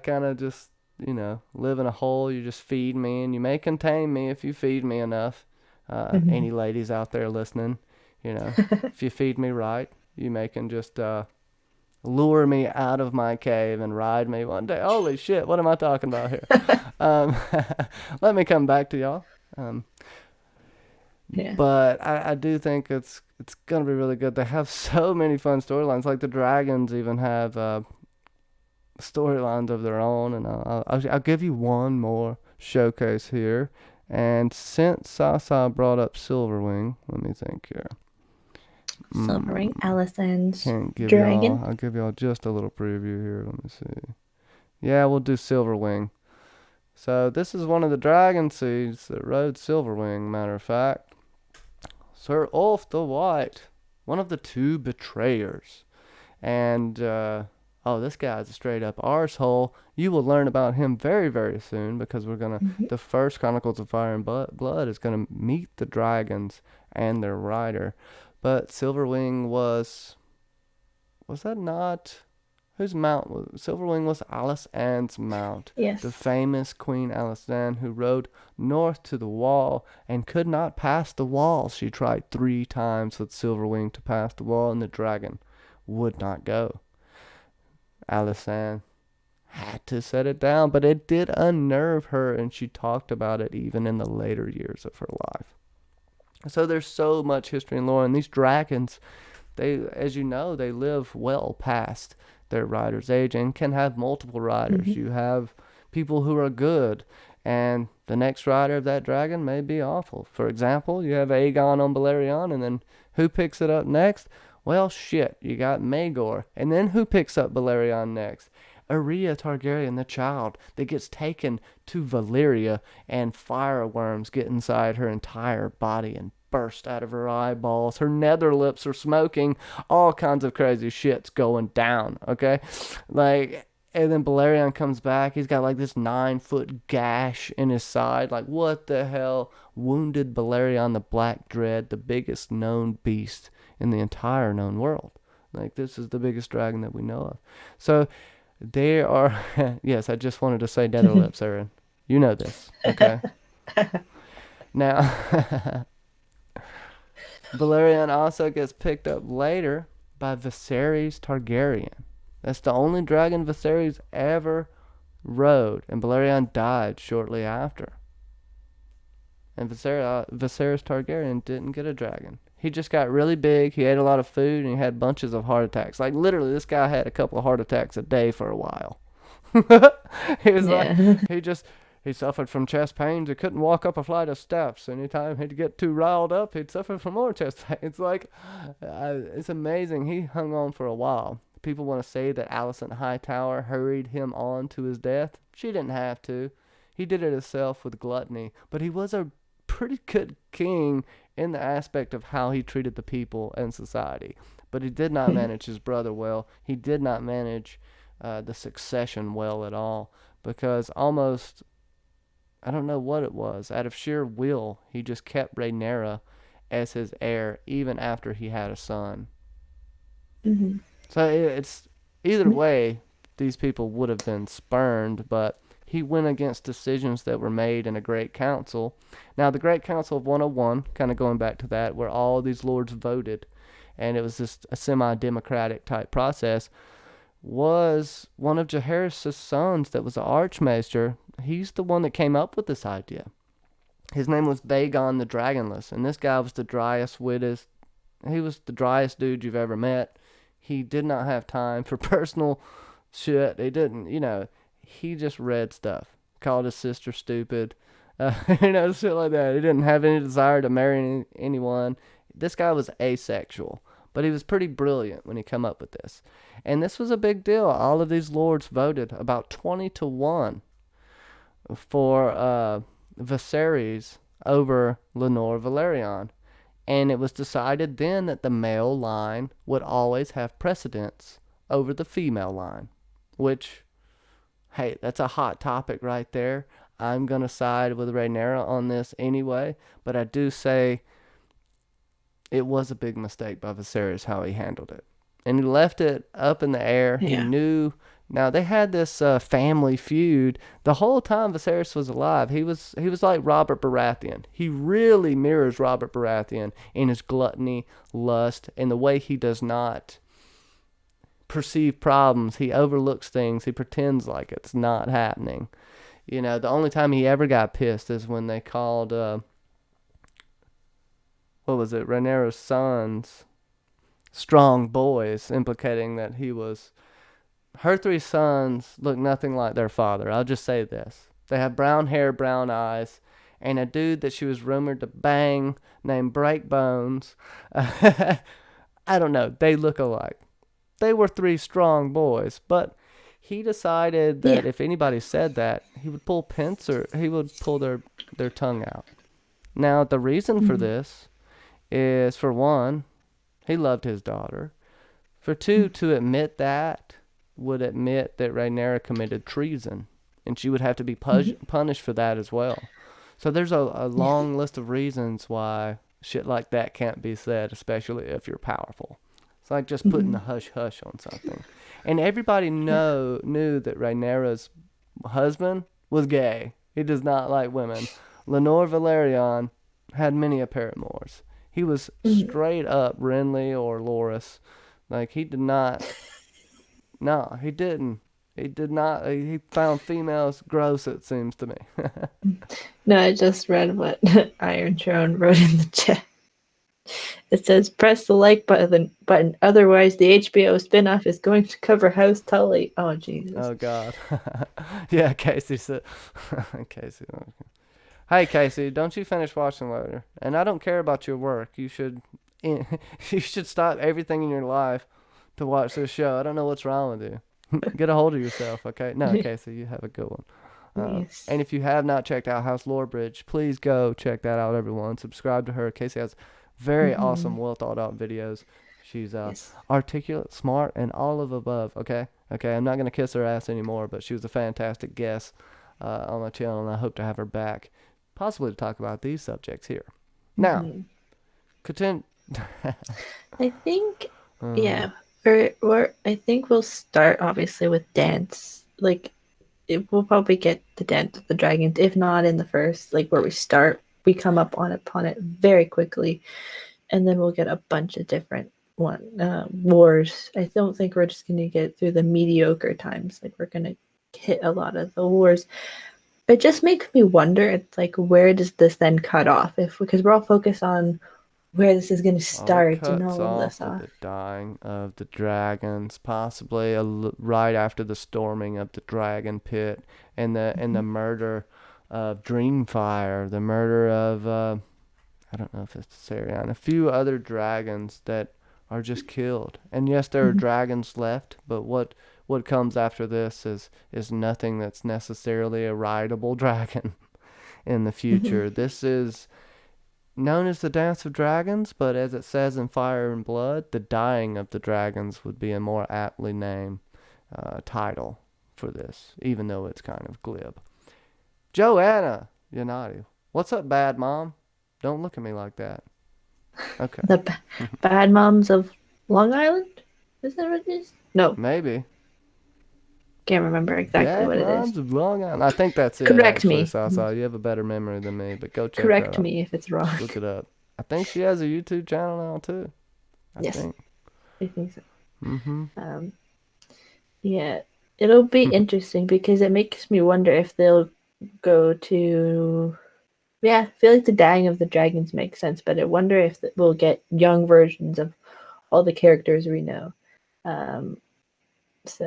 kind of just live in a hole. You just feed me, and you may contain me if you feed me enough. Any ladies out there listening, if you feed me right, you can just lure me out of my cave and ride me one day. Holy shit, what am I talking about here? um, Let me come back to y'all. Yeah. But I do think it's gonna be really good. They have so many fun storylines. Like the dragons even have storylines of their own. And I'll give you one more showcase here. And since Sasa brought up Silverwing, let me think here. Silverwing, Alicent's dragon. I'll give y'all just a little preview here. Let me see. Yeah, we'll do Silverwing. So this is one of the dragon seeds that rode Silverwing, matter of fact. Sir Ulf the White, one of the two betrayers. And, this guy's a straight up arsehole. You will learn about him very, very soon because we're going to, the first Chronicles of Fire and Blood is going to meet the dragons and their rider. But Silverwing was that not... Whose mount was Silverwing? Was Alysanne's mount. Yes. The famous Queen Alysanne who rode north to the wall and could not pass the wall. She tried 3 times with Silverwing to pass the wall, and the dragon would not go. Alysanne had to set it down, but it did unnerve her, and she talked about it even in the later years of her life. So there's so much history and lore, and these dragons, they, as you know, they live well past their rider's age and can have multiple riders. You have people who are good, and the next rider of that dragon may be awful. For example, you have Aegon on Balerion, and then who picks it up next? Well, shit, you got Maegor. And then who picks up Balerion next? Arya Targaryen, the child that gets taken to Valyria, and fireworms get inside her entire body and burst out of her eyeballs. Her nether lips are smoking. All kinds of crazy shit's going down, okay? And then Balerion comes back. He's got this 9-foot gash in his side. What the hell? Wounded Balerion the Black Dread, the biggest known beast in the entire known world. This is the biggest dragon that we know of. So they are... Yes, I just wanted to say nether lips, Aaron. You know this, okay? Now... Balerion also gets picked up later by Viserys Targaryen. That's the only dragon Viserys ever rode, and Balerion died shortly after. And Viserys Targaryen didn't get a dragon. He just got really big, he ate a lot of food, and he had bunches of heart attacks. Literally, this guy had a couple of heart attacks a day for a while. He was he suffered from chest pains. He couldn't walk up a flight of steps. Anytime he'd get too riled up, he'd suffer from more chest pains. It's amazing. He hung on for a while. People want to say that Alicent Hightower hurried him on to his death. She didn't have to. He did it himself with gluttony. But he was a pretty good king in the aspect of how he treated the people and society. But he did not manage his brother well. He did not manage the succession well at all. Because almost... I don't know what it was. Out of sheer will, he just kept Rhaenyra as his heir even after he had a son. So it's either way, these people would have been spurned, but he went against decisions that were made in a Great Council. Now, the Great Council of 101, kind of going back to that, where all these lords voted, and it was just a semi-democratic type process, was one of Jaehaerys' sons that was an archmaester. He's the one that came up with this idea. His name was Aegon the Dragonless, and this guy was the driest, he was the driest dude you've ever met. He did not have time for personal shit. He didn't, he just read stuff. Called his sister stupid, shit like that. He didn't have any desire to marry anyone. This guy was asexual, but he was pretty brilliant when he came up with this. And this was a big deal. All of these lords voted about 20-1 for Viserys over Lenore Valerion. And it was decided then that the male line would always have precedence over the female line. Which, hey, that's a hot topic right there. I'm going to side with Rhaenyra on this anyway. But I do say it was a big mistake by Viserys how he handled it. And he left it up in the air. Yeah. He knew Now they had this family feud the whole time Viserys was alive. He was like Robert Baratheon. He really mirrors Robert Baratheon in his gluttony, lust, and the way he does not perceive problems. He overlooks things. He pretends like it's not happening. You know, the only time he ever got pissed is when they called what was it, Rhaenyra's sons strong boys, implicating that he was. Her three sons look nothing like their father. I'll just say this. They have brown hair, brown eyes, and a dude that she was rumored to bang named Breakbones. I don't know. They look alike. They were three strong boys, but he decided that Yeah. if anybody said that, he would pull he would pull their tongue out. Now, the reason for this is, for one, he loved his daughter. For two, to admit that would admit that Rhaenyra committed treason, and she would have to be punished for that as well. So there's a long list of reasons why shit like that can't be said, especially if you're powerful. It's like just putting a hush-hush on something. And everybody knew that Rhaenyra's husband was gay. He does not like women. Lenore Valerian had many a paramours. He was straight up Renly or Loras. Like, he did not. No, he didn't. He did not. He found females gross, it seems to me. No, I just read what Iron Throne wrote in the chat. It says, press the like button. Otherwise, the HBO spinoff is going to cover House Tully. Oh, Jesus. Oh, God. Yeah, Casey said. Casey. Okay. Hey, Casey, don't you finish watching later. And I don't care about your work. You should stop everything in your life to watch this show. I don't know what's wrong with you. Get a hold of yourself, okay? No, Casey, you have a good one. Yes. And if you have not checked out House Lorebridge, please go check that out, everyone. Subscribe to her. Casey has very awesome, well thought out videos. She's articulate, smart, and all of above, okay? Okay, I'm not going to kiss her ass anymore, but she was a fantastic guest on my channel, and I hope to have her back, possibly to talk about these subjects here. Now, continue. I think, yeah, I think we'll start obviously with dance. Like, we'll probably get the Dance of the Dragons, if not in the first, like where we start. We come upon it very quickly, and then we'll get a bunch of different wars. I don't think we're just going to get through the mediocre times. Like, we're going to hit a lot of the wars. It just makes me wonder. It's like, where does this then cut off? Because we're all focused on where this is going to start and all of this With off. the dying of the dragons, possibly right after the storming of the dragon pit, and the murder of Dreamfire, the murder of I don't know if it's Sarion, a few other dragons that are just killed. And yes, there are dragons left, but what comes after this is nothing that's necessarily a rideable dragon in the future. This is known as the Dance of Dragons, but as it says in Fire and Blood, the Dying of the Dragons would be a more aptly named title for this, even though it's kind of glib. Joanna Yanati, what's up, bad mom? Don't look at me like that. Okay. The Bad Moms of Long Island? Is that what it is? No, Maybe. can't remember exactly what it Moms is. of Long Island. I think that's it, Correct actually, me. Sasa. You have a better memory than me, but go check Correct that out. me if it's wrong. Look it up. I think she has a YouTube channel now, too. I think. I think so. Mm-hmm. Yeah, it'll be interesting because it makes me wonder if they'll go to. Yeah, I feel like the Dying of the Dragons makes sense, but I wonder if we'll get young versions of all the characters we know. So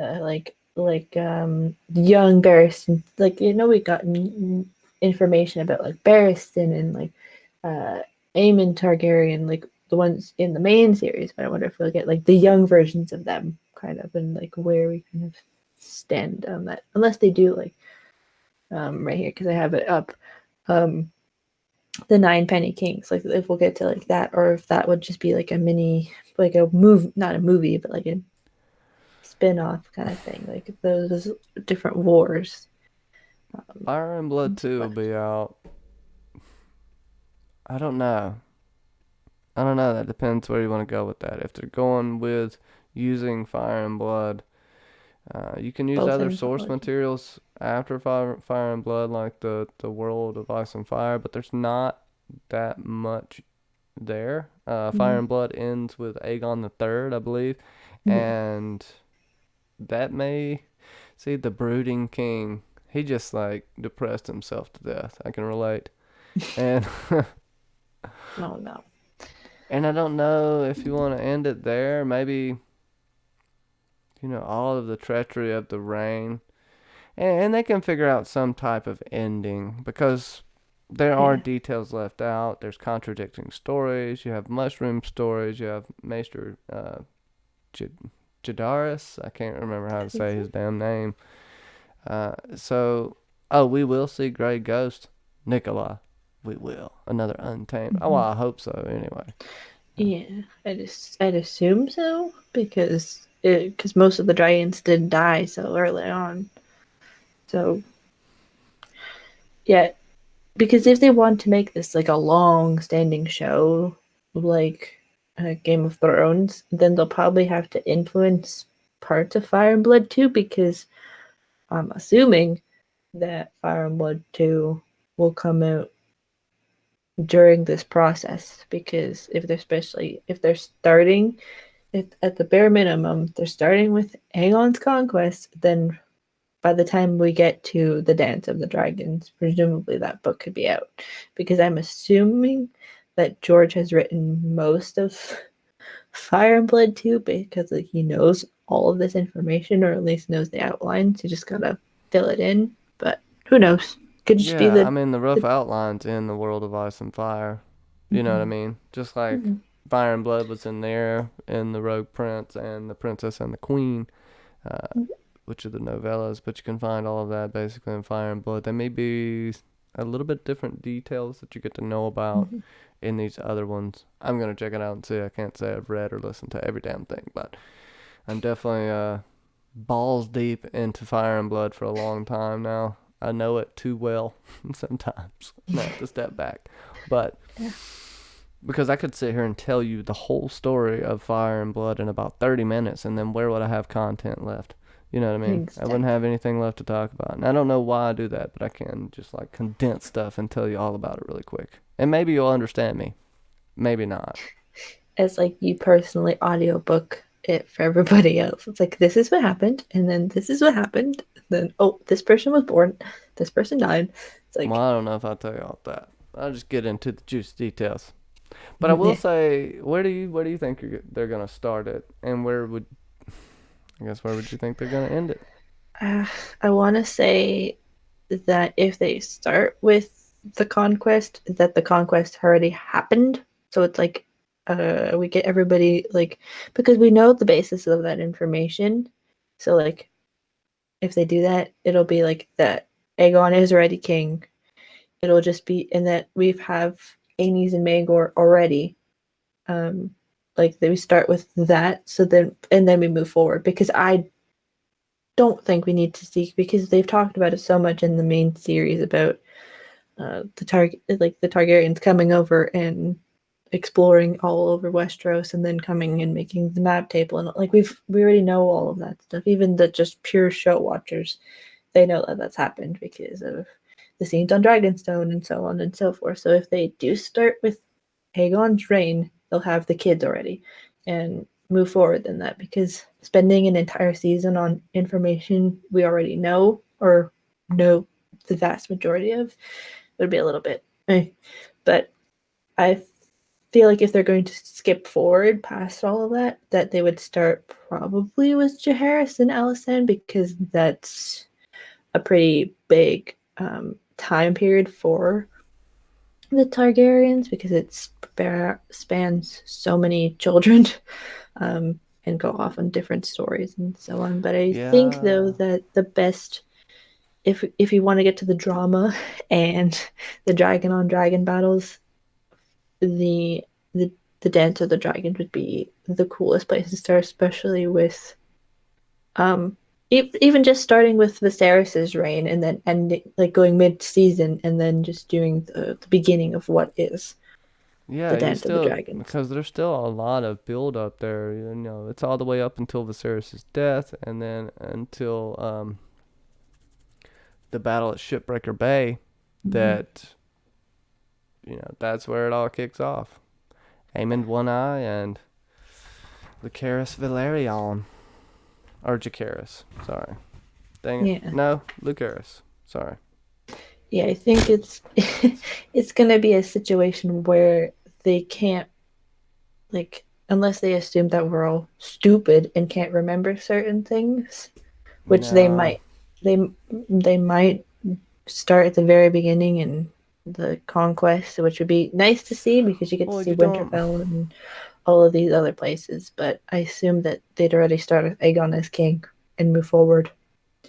young Barristan, like, we got information about like Barristan and like Aemon Targaryen, like the ones in the main series, but I wonder if we'll get like the young versions of them, kind of, and like where we kind of stand on that, unless they do like right here, because I have it up, the Nine Penny Kings, like if we'll get to like that, or if that would just be like a mini, like a move, not a movie, but like a spin-off kind of thing, like those different wars. Fire and Blood 2 will be out. I don't know. That depends where you want to go with that. If they're going with using Fire and Blood You can use Both other source anthologies. materials after Fire and Blood, like the World of Ice and Fire, but there's not that much there. Fire Mm-hmm. and Blood ends with Aegon the Third, I believe, Mm-hmm. and that may see the brooding king. He just like depressed himself to death. I can relate, and Oh no. and I don't know if you want to end it there. Maybe all of the treachery of the rain, and they can figure out some type of ending because there are Yeah. details left out. There's contradicting stories. You have mushroom stories. You have Maester J- Jadaris. I can't remember how I to think say so. his damn name. Oh, we will see Grey Ghost. Nicola. We will. Another Untamed. Oh, Mm-hmm. well, I hope so, anyway. Yeah, I'd assume so because most of the dragons did die so early on. So yeah, because if they want to make this like a long-standing show, like Game of Thrones, then they'll probably have to influence parts of Fire and Blood too. Because I'm assuming that Fire and Blood 2 will come out during this process. Because if they're starting at the bare minimum, they're starting with Aegon's conquest, then by the time we get to the Dance of the Dragons, presumably that book could be out. Because I'm assuming that George has written most of Fire and Blood too, because like, he knows all of this information, or at least knows the outlines. You just gotta fill it in. But who knows? Could just be Yeah, I the, mean, the rough the outlines in the World of Ice and Fire. You know what I mm-hmm. mean? Just like Mm-hmm. Fire and Blood was in there, in the Rogue Prince and the Princess and the Queen, uh, which are the novellas, but you can find all of that basically in Fire and Blood. There may be a little bit different details that you get to know about Mm-hmm. in these other ones. I'm gonna check it out and see. I can't say I've read or listened to every damn thing, but I'm definitely balls deep into Fire and Blood for a long time now. I know it too well sometimes, and I have to step back. But Yeah. because I could sit here and tell you the whole story of Fire and Blood in about 30 minutes, and then where would I have content left? You know what I mean? I wouldn't have Exactly. anything left to talk about. And I don't know why I do that, but I can just like condense stuff and tell you all about it really quick. And maybe you'll understand me. Maybe not. As like you personally audiobook it for everybody else. It's like this is what happened, and then this is what happened. And then oh, this person was born, this person died. It's Well, like I don't know if I'll tell you all that. I'll just get into the juicy details. But I will yeah. say, where do you think they're gonna start it, and where would you think they're gonna end it? Uh, I want to say that if they start with the conquest, that the conquest already happened. So it's like we get everybody like because we know the basis of that information. So like if they do that, it'll be like that Aegon is already king. It'll just be in that we have Aenys and Maegor already. Um, like we start with that, so then we move forward because I don't think we need to see because they've talked about it so much in the main series about the Targaryens coming over and exploring all over Westeros and then coming and making the map table and like we already know all of that stuff. Even the just pure show watchers, they know that that's happened because of the scenes on Dragonstone and so on and so forth. So if they do start with Aegon's reign, they'll have the kids already and move forward than that because spending an entire season on information we already know or know the vast majority of would be a little bit but I feel like if they're going to skip forward past all of that, that they would start probably with Jaehaerys and Alicent because that's a pretty big time period for the Targaryens because it spans so many children um, and go off on different stories and so on. But I think though Yeah, that the best if you want to get to the drama and the dragon on dragon battles, the the the Dance of the Dragons would be the coolest place to start, especially with um even just starting with Viserys's reign and then ending like going mid season and then just doing the beginning of what is. Yeah, the you Dance of the still, Dragons. because there's still a lot of build up there. You know, it's all the way up until Viserys' death, and then until the battle at Shipbreaker Bay. Mhm. That that's where it all kicks off. Aemond One Eye and Lucerys Valerion, or Jacaerys. Sorry, dang it. Yeah. No, Lucerys. Sorry. Yeah, I think it's it's gonna be a situation where they can't, like, unless they assume that we're all stupid and can't remember certain things, which they No. might. They they might start at the very beginning in the conquest, which would be nice to see because you get to Well, see you don't. Winterfell and all of these other places. But I assume that they'd already start with Aegon as king and move forward.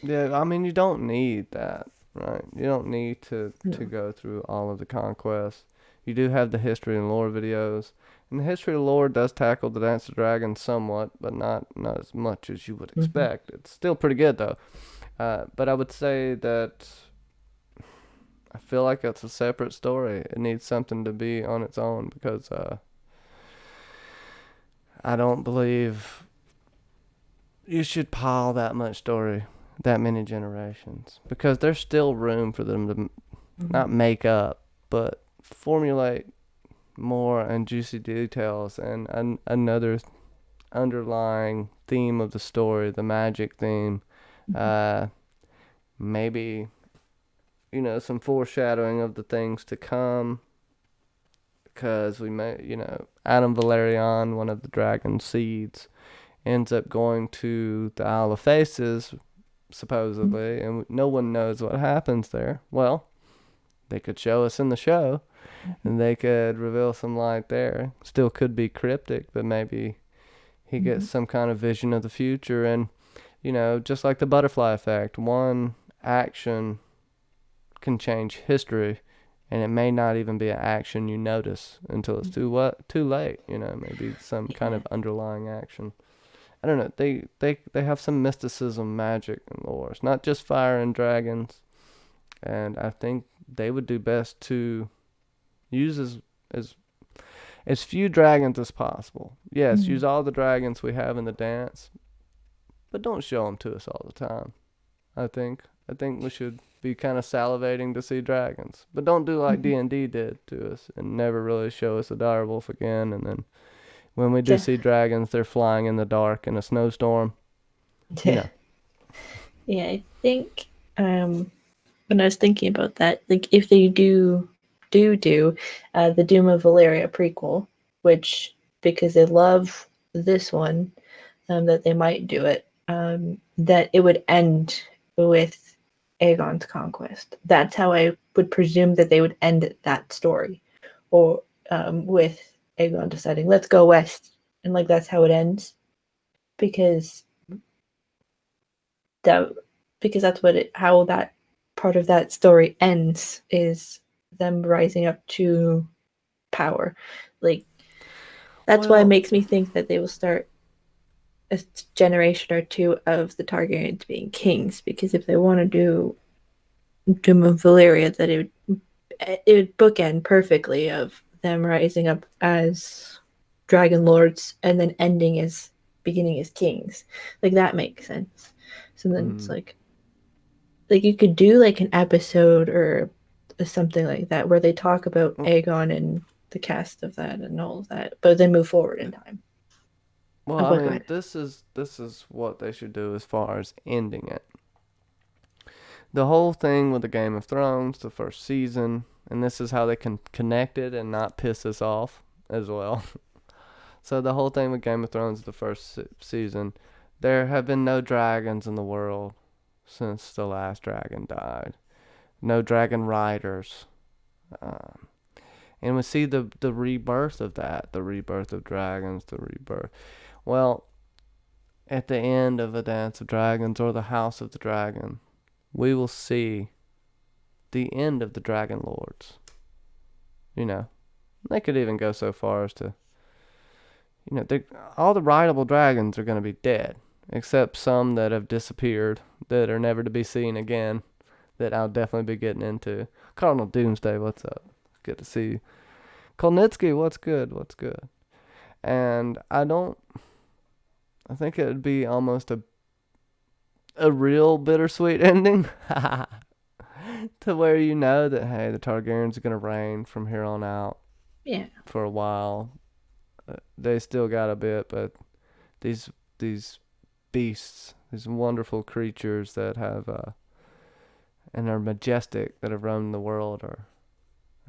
Yeah, I mean, you don't need that, right? You don't need to No. go through all of the conquests. You do have the history and lore videos, and the history and lore does tackle the Dance of Dragons somewhat, but not as much as you would Mm-hmm. expect. It's still pretty good though. But I would say that I feel like it's a separate story. It needs something to be on its own because I don't believe you should pile that much story, that many generations, because there's still room for them to not Mm-hmm. make up, but formulate more and juicy details and another underlying theme of the story, the magic theme. Uh, maybe some foreshadowing of the things to come, because we may Adam Valerian, one of the dragon seeds, ends up going to the Isle of Faces supposedly, and no one knows what happens there. Well, they could show us in the show, and they could reveal some light there. Still could be cryptic, but maybe he gets Mm-hmm. some kind of vision of the future. And just like the butterfly effect, one action can change history, and it may not even be an action you notice until it's too late. Maybe some kind Yeah. of underlying action. I don't know. They have some mysticism, magic, and lore. It's not just fire and dragons, and I think they would do best to use as as few dragons as possible. Yes, Mm-hmm. use all the dragons we have in the dance, but don't show them to us all the time. I think we should be kind of salivating to see dragons, but don't do like D&D did to us and never really show us a direwolf again. And then when we do Yeah. see dragons, they're flying in the dark in a snowstorm. You Yeah. know. Yeah, I think when I was thinking about that, like if they do the Doom of Valeria prequel, which because they love this one, that they might do it, that it would end with Aegon's conquest. That's how I would presume that they would end that story, or with Aegon deciding, let's go west, and like that's how it ends, because that because that's how that part of that story ends, is them rising up to power. Like that's why it Well, makes me think that they will start a generation or two of the Targaryens being kings, because if they want to do Doom of Valyria, that it would bookend perfectly of them rising up as dragon lords and then ending as beginning as kings. Like that makes sense. So then it's mm, like you could do like an episode or something like that where they talk about well, Aegon and the cast of that and all of that, but then move forward in time. well, Oh, I go mean, ahead. this is what they should do as far as ending it. The whole thing with the Game of Thrones, the first season, and this is how they can connect it and not piss us off as well. So the whole thing with Game of Thrones, the first season, there have been no dragons in the world since the last dragon died. No dragon riders. Um, and we see the rebirth of that, the rebirth of dragons, the rebirth. Well, at the end of A Dance of Dragons or The House of the Dragon, we will see the end of the Dragon Lords. You know, they could even go so far as to, all the rideable dragons are going to be dead, except some that have disappeared, that are never to be seen again, that I'll definitely be getting into. Cardinal Doomsday, what's up? Good to see you. Kolnitsky, what's good? What's good? And I think it would be almost a real bittersweet ending. To where you know that, hey, the Targaryens are going to reign from here on out Yeah. for a while. They still got a bit, but these beasts, these wonderful creatures that have and are majestic, that have roamed the world, are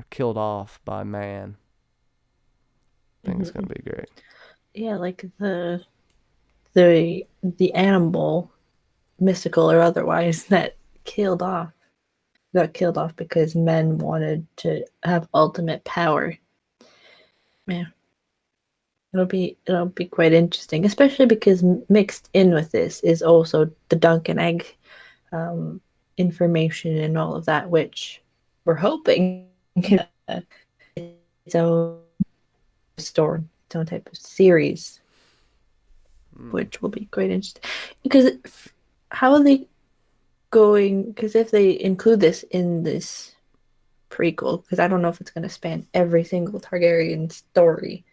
killed off by man. I think it's gonna be great. Yeah, like the animal, mystical or otherwise, that got killed off because men wanted to have ultimate power. Yeah. It'll be quite interesting, especially because mixed in with this is also the Dunk and Egg information and all of that, which we're hoping its own story, its own type of series, which will be quite interesting. Because how are they going? Because if they include this in this prequel, because I don't know if it's going to span every single Targaryen story.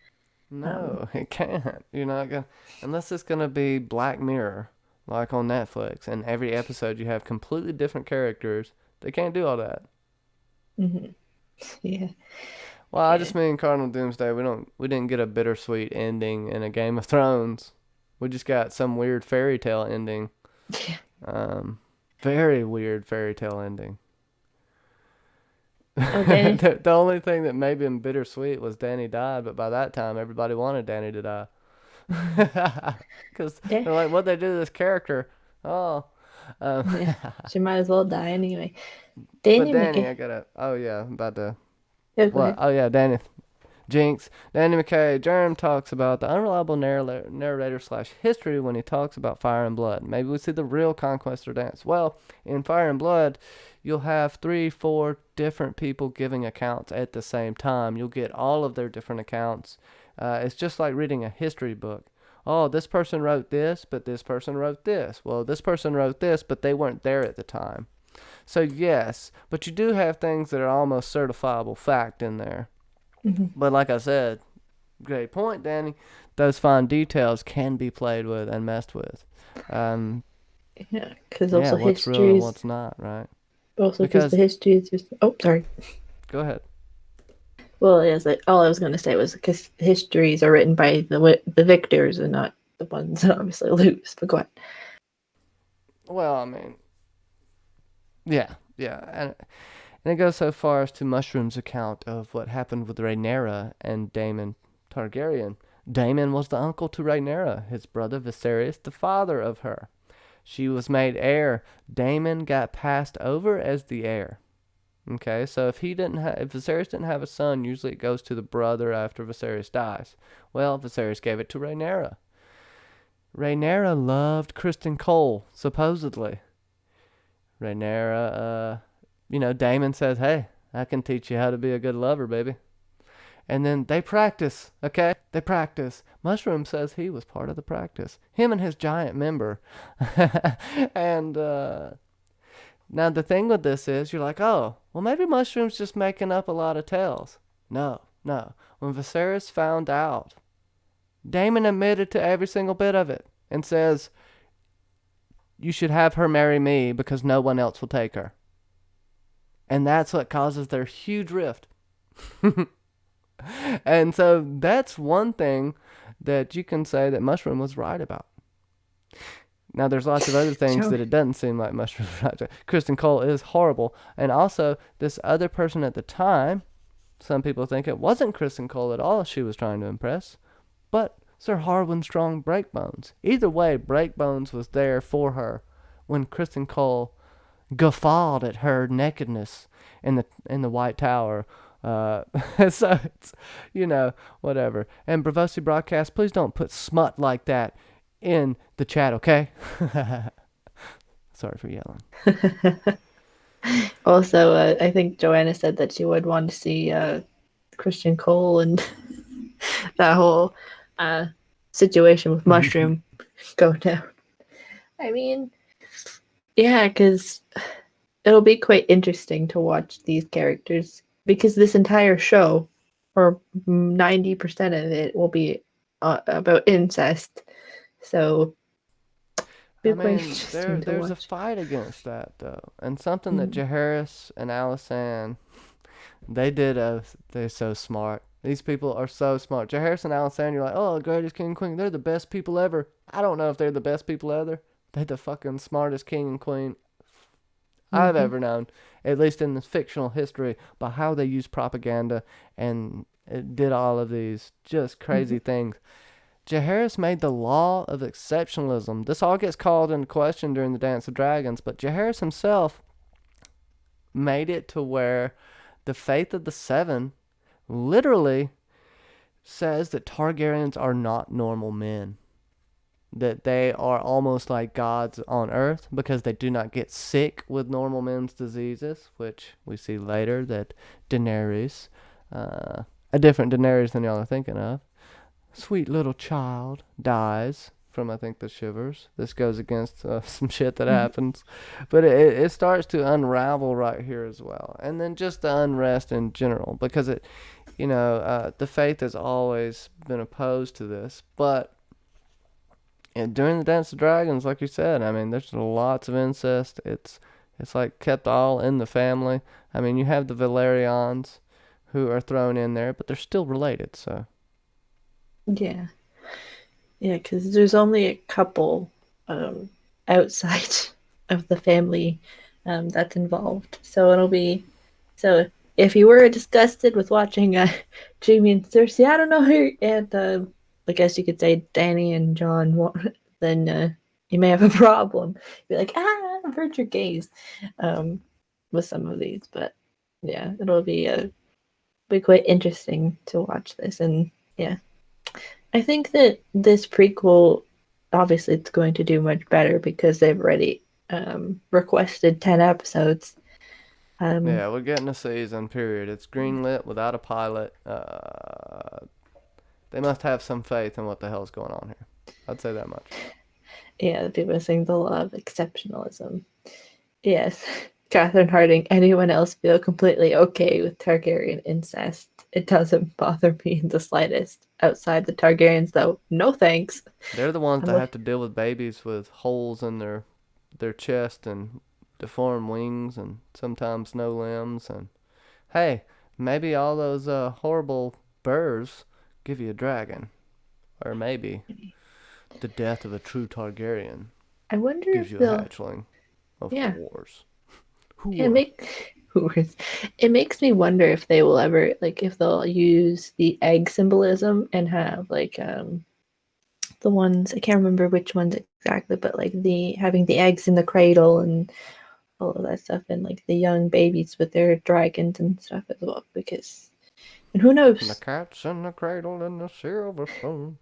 No, it can't. You're not gonna, unless it's gonna be Black Mirror, like on Netflix, and every episode you have completely different characters. They can't do all that. Yeah. Well, I just mean Cardinal Doomsday. We didn't get a bittersweet ending in a Game of Thrones. We just got some weird fairy tale ending. Very weird fairy tale ending. Okay. The only thing that made him bittersweet was Danny died, but by that time everybody wanted Danny to die. Because they're like, what'd they do to this character? Oh. Yeah. She might as well die anyway. But Danny, McKay. I gotta. Oh yeah, about to. Yeah, go What? ahead. Oh yeah, Danny. Jinx. Danny McKay. Jerem talks about the unreliable narrator slash history when he talks about Fire and Blood. Maybe we see the real conquest or dance. Well, in Fire and Blood, you'll have 3, 4 different people giving accounts at the same time. You'll get all of their different accounts. It's just like reading a history book. Oh, this person wrote this, but this person wrote this. Well, this person wrote this, but they weren't there at the time. So yes, but you do have things that are almost certifiable fact in there. But like I said, great point, Danny. Those fine details can be played with and messed with. Yeah, because Yeah, also what's real and histories. what's not, right? Also, because the Because history is just. Oh, sorry. go ahead. Well, yes. All I was going to say was because histories are written by the victors and not the ones that obviously lose. But go ahead. Well, I mean, yeah, and it goes so far as to Mushroom's account of what happened with Rhaenyra and Daemon Targaryen. Daemon was the uncle to Rhaenyra, his brother Viserys, the father of her. She was made heir. Daemon got passed over as the heir. Okay, so if Viserys didn't have a son, usually it goes to the brother after Viserys dies. Well, Viserys gave it to Rhaenyra. Rhaenyra loved Criston Cole, supposedly. Rhaenyra, Daemon says, hey, I can teach you how to be a good lover, baby. And then they practice, okay? They practice. Mushroom says he was part of the practice. Him and his giant member. And now the thing with this is, you're like, oh, well, maybe Mushroom's just making up a lot of tales. No. When Viserys found out, Daemon admitted to every single bit of it and says, you should have her marry me because no one else will take her. And that's what causes their huge rift. And so that's one thing that you can say that Mushroom was right about. Now, there's lots of other things that it doesn't seem like Mushroom was right about. Criston Cole is horrible. And also, this other person at the time, some people think it wasn't Criston Cole at all she was trying to impress, but Sir Harwin Strong Breakbones. Either way, Breakbones was there for her when Criston Cole guffawed at her nakedness in the White Tower. So it's, whatever. And Braavosi Broadcast, please don't put smut like that in the chat, okay? Sorry for yelling. Also, I think Joanna said that she would want to see Christian Cole and that whole situation with Mushroom go down. I mean, yeah, because it'll be quite interesting to watch these characters because this entire show or 90% of it will be about incest. So, I be quite mean, interesting to there's a watch. fight against that though, and something that Mm. Jaehaerys and Alysanne they did. They're so smart. These people are so smart. Jaehaerys and Alysanne, you're like, oh, greatest king and queen. They're the best people ever. I don't know if they're the best people ever. They're the fucking smartest king and queen I've Mm-hmm. ever known, at least in the fictional history, by how they use propaganda and it did all of these just Mm-hmm. crazy things. Jaehaerys made the law of exceptionalism. This all gets called into question during the Dance of Dragons, but Jaehaerys himself made it to where the faith of the Seven literally says that Targaryens are not normal men. That they are almost like gods on earth because they do not get sick with normal men's diseases, which we see later that Daenerys, a different Daenerys than y'all are thinking of, sweet little child, dies from, I think, the shivers. This goes against some shit that Mm-hmm. happens. But it starts to unravel right here as well. And then just the unrest in general because the faith has always been opposed to this. But during the Dance of Dragons, like you said, I mean, there's lots of incest. It's like kept all in the family. I mean, you have the Valerians who are thrown in there, but they're still related. So Yeah. Yeah, because there's only a couple um, outside of the family that's involved. So it'll be so if you were disgusted with watching Jamie and Cersei, I don't know who, and I guess you could say Danny and John, then you may have a problem. Be like, I've heard your gaze with some of these, but yeah, it'll be quite interesting to watch this, and yeah, I think that this prequel, obviously, it's going to do much better because they've already requested 10 episodes. Um, yeah, we're getting a season. Period. It's greenlit without a pilot. They must have some faith in what the hell's going on here. I'd say that much. yeah, people are saying the law of exceptionalism. Yes, Catherine Harding. Anyone else feel completely okay with Targaryen incest? It doesn't bother me in the slightest. Outside the Targaryens, though, no thanks. They're the ones I'm that look- have to deal with babies with holes in their chest and deformed wings and sometimes no limbs. And hey, maybe all those horrible burrs give you a dragon, or maybe the death of a true Targaryen I wonder gives if you a they'll. hatchling of Yeah, whores. it Whore. make it makes me wonder if they will ever like if they'll use the egg symbolism and have like the ones I can't remember which ones exactly, but like the having the eggs in the cradle and all of that stuff and like the young babies with their dragons and stuff as well because and who And the knows. cat's in the cradle and the silver spoon.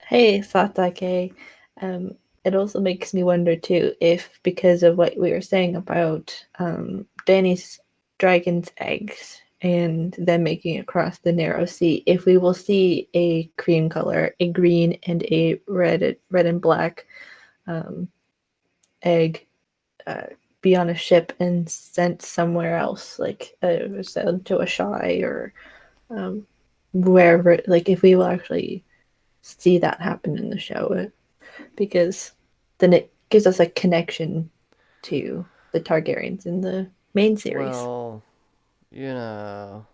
Hey, Satake. Um, it also makes me wonder too if because of what we were saying about Danny's dragon's eggs and them making it across the narrow sea, if we will see a cream color, a green and a red and black um, egg uh, be on a ship and sent somewhere else, like sent to a shy or um, wherever. Like if we will actually see that happen in the show, because then it gives us a connection to the Targaryens in the main series. Well,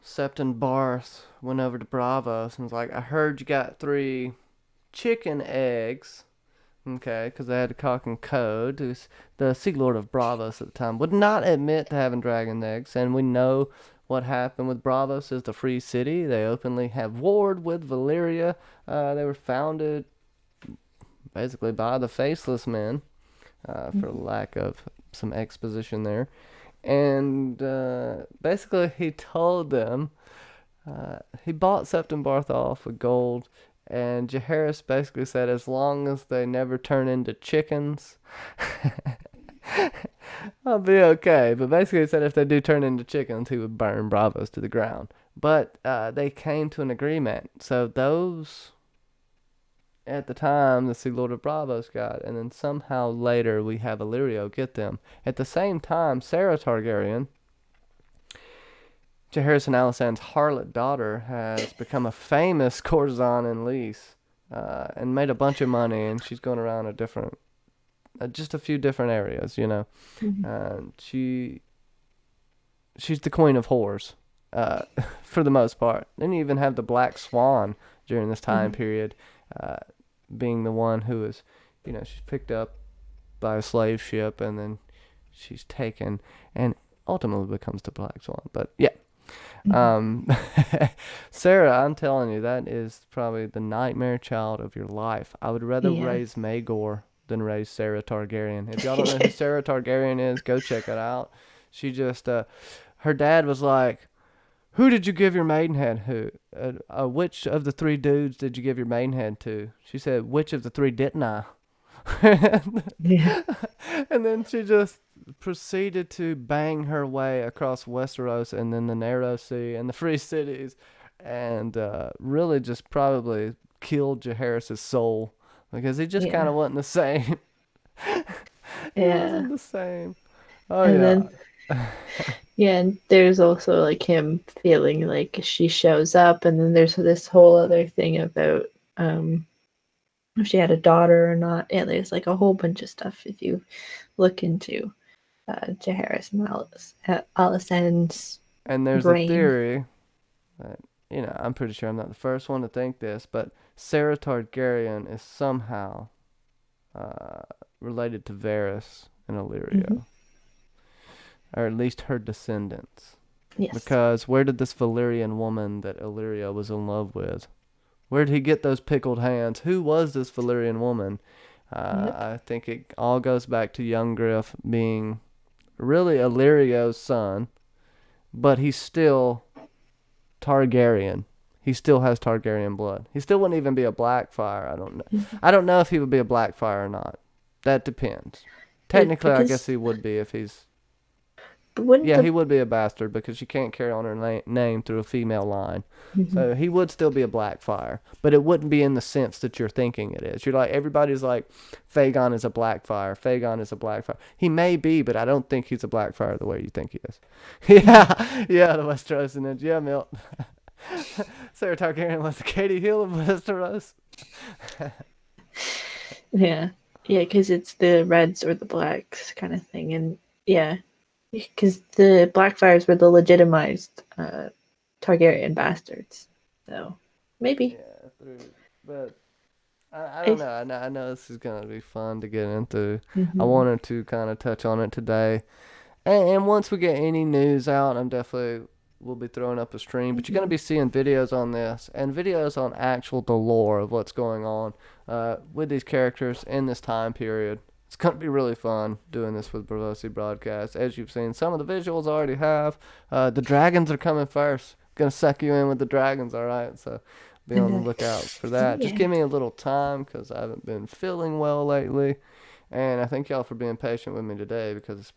Septon Barth went over to Braavos and was like, I heard you got 3 chicken eggs. Okay, because they had a cock and code. The Sea Lord of Braavos at the time would not admit to having dragon eggs, and we know what happened with Braavos is the free city. They openly have warred with Valyria. They were founded basically by the Faceless Men, for lack of some exposition there. And basically, he told them he bought Septon Barth off with gold, and Jaehaerys basically said as long as they never turn into chickens, I'll be okay. But basically, he said if they do turn into chickens, he would burn Braavos to the ground. But they came to an agreement. So those at the time the Sea Lord of Braavos got, and then somehow later we have Illyrio get them. At the same time, Sarah Targaryen Jaehaerys and Alysanne's harlot daughter has become a famous courtesan in Lys, and made a bunch of money, and she's going around a different, just a few different areas, you know. She's the queen of whores, uh, for the most part. Then you even have the Black Swan during this time period, uh, being the one who is, you know, she's picked up by a slave ship, and then she's taken and ultimately becomes the Black Swan. But yeah. Sarah, I'm telling you, that is probably the nightmare child of your life. I would rather raise Maegor than raise Sarah Targaryen. If y'all don't know who Sarah Targaryen is, go check it out. She just, her dad was like, "Who did you give your maidenhead? Which of the three dudes did you give your maidenhead to?" She said, "Which of the three didn't I?" Yeah. And then she just proceeded to bang her way across Westeros and then the Narrow Sea and the Free Cities, and really just probably killed Jaehaerys' soul, because he just kind of wasn't the same. He Yeah. wasn't the same. Oh And yeah. then and there's also like him feeling like she shows up, and then there's this whole other thing about if she had a daughter or not. Yeah, there's like a whole bunch of stuff if you look into Jaehaerys and Alysanne's And there's a brain. theory that, you know, I'm pretty sure I'm not the first one to think this, but Sarah Targaryen is somehow uh, related to Varys and Illyrio, or at least her descendants. Yes. Because where did this Valyrian woman that Illyrio was in love with, where did he get those pickled hands? Who was this Valyrian woman? I think it all goes back to young Griff being really Illyrio's son, but he's still Targaryen. He still has Targaryen blood. He still wouldn't even be a Blackfire. I don't know. I don't know if he would be a Blackfire or not. That depends. Technically, I guess he would be if he's. Yeah, he would be a bastard because you can't carry on her name through a female line. So he would still be a Blackfire, but it wouldn't be in the sense that you're thinking it is. You're like, everybody's like, Fagon is a Blackfire. Fagon is a Blackfire. He may be, but I don't think he's a Blackfire the way you think he is. Yeah, the Westeros Ninja. Yeah, Milt. Sarah Targaryen was the Katie Hill of Westeros. Yeah, because it's the reds or the blacks kind of thing, and because the Blackfires were the legitimized Targaryen bastards, so maybe. Yeah, but I don't know. I know this is gonna be fun to get into. I wanted to kind of touch on it today, and once we get any news out, I'm definitely will be throwing up a stream. But you're gonna be seeing videos on this and videos on actual the lore of what's going on with these characters in this time period. It's gonna be really fun doing this with Braavosi Broadcast. As you've seen, some of the visuals I already have. The dragons are coming first. Gonna suck you in with the dragons, all right? So be on the lookout for that. Just give me a little time because I haven't been feeling well lately, and I thank y'all for being patient with me today because it's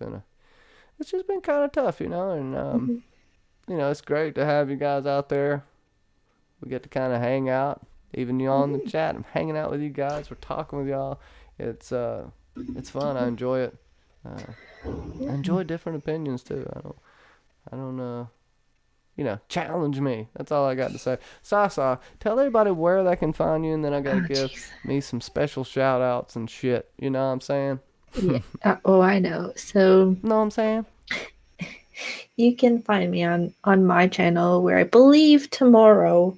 just been kind of tough, you know. And you know, it's great to have you guys out there. We get to kind of hang out, even y'all in the chat. I'm hanging out with you guys. We're talking with y'all. It's fun. I enjoy it. I enjoy different opinions too. I don't you know, challenge me. That's all I got to say. Sasa, tell everybody where they can find you, and then I gotta give me some special shout outs and shit. You know what I'm saying? Yeah. I know. So know what I'm saying? you can find me on my channel, where I believe tomorrow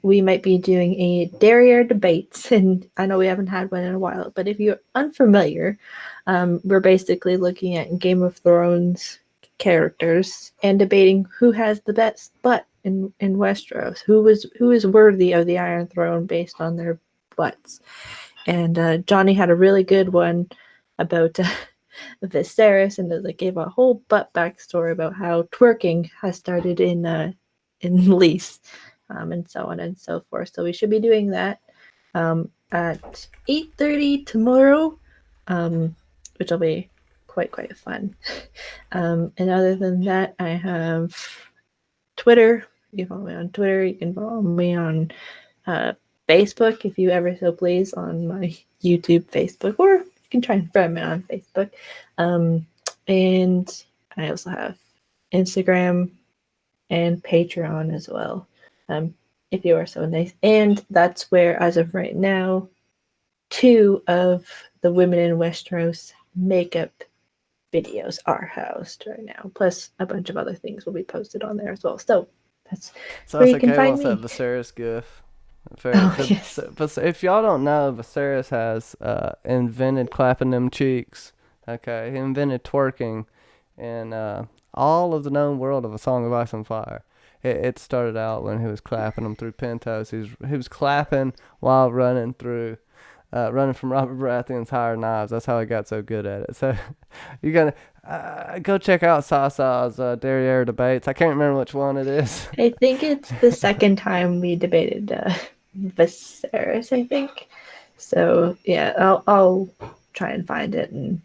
we might be doing a Derriere debates, and I know we haven't had one in a while, but if you're unfamiliar, we're basically looking at Game of Thrones characters and debating who has the best butt in Westeros, who is worthy of the Iron Throne based on their butts. And Johnny had a really good one about Viserys, and they gave a whole butt backstory about how twerking has started in Lys, and so on and so forth. So we should be doing that at 8:30 tomorrow, which will be quite fun. And other than that, I have Twitter. You can follow me on Twitter. You can follow me on Facebook, if you ever so please, on my YouTube Facebook, or you can try and friend me on Facebook. And I also have Instagram, and Patreon as well, if you are so nice. And that's where, as of right now, 2 of the Women in Westeros makeup videos are housed right now. Plus, a bunch of other things will be posted on there as well. So that's So where you can SAK find wants that me. Viserys gif. Oh, yes. But if y'all don't know, Viserys has invented clapping them cheeks. Okay, he invented twerking, and all of the known world of A Song of Ice and Fire. It started out when he was clapping them through Pentos. He was clapping while running from Robert Baratheon's higher knives. That's how he got so good at it. So you gotta go check out Sasa's derriere debates. I can't remember which one it is. I think it's the second time we debated Viserys, I think. So yeah, I'll try and find it and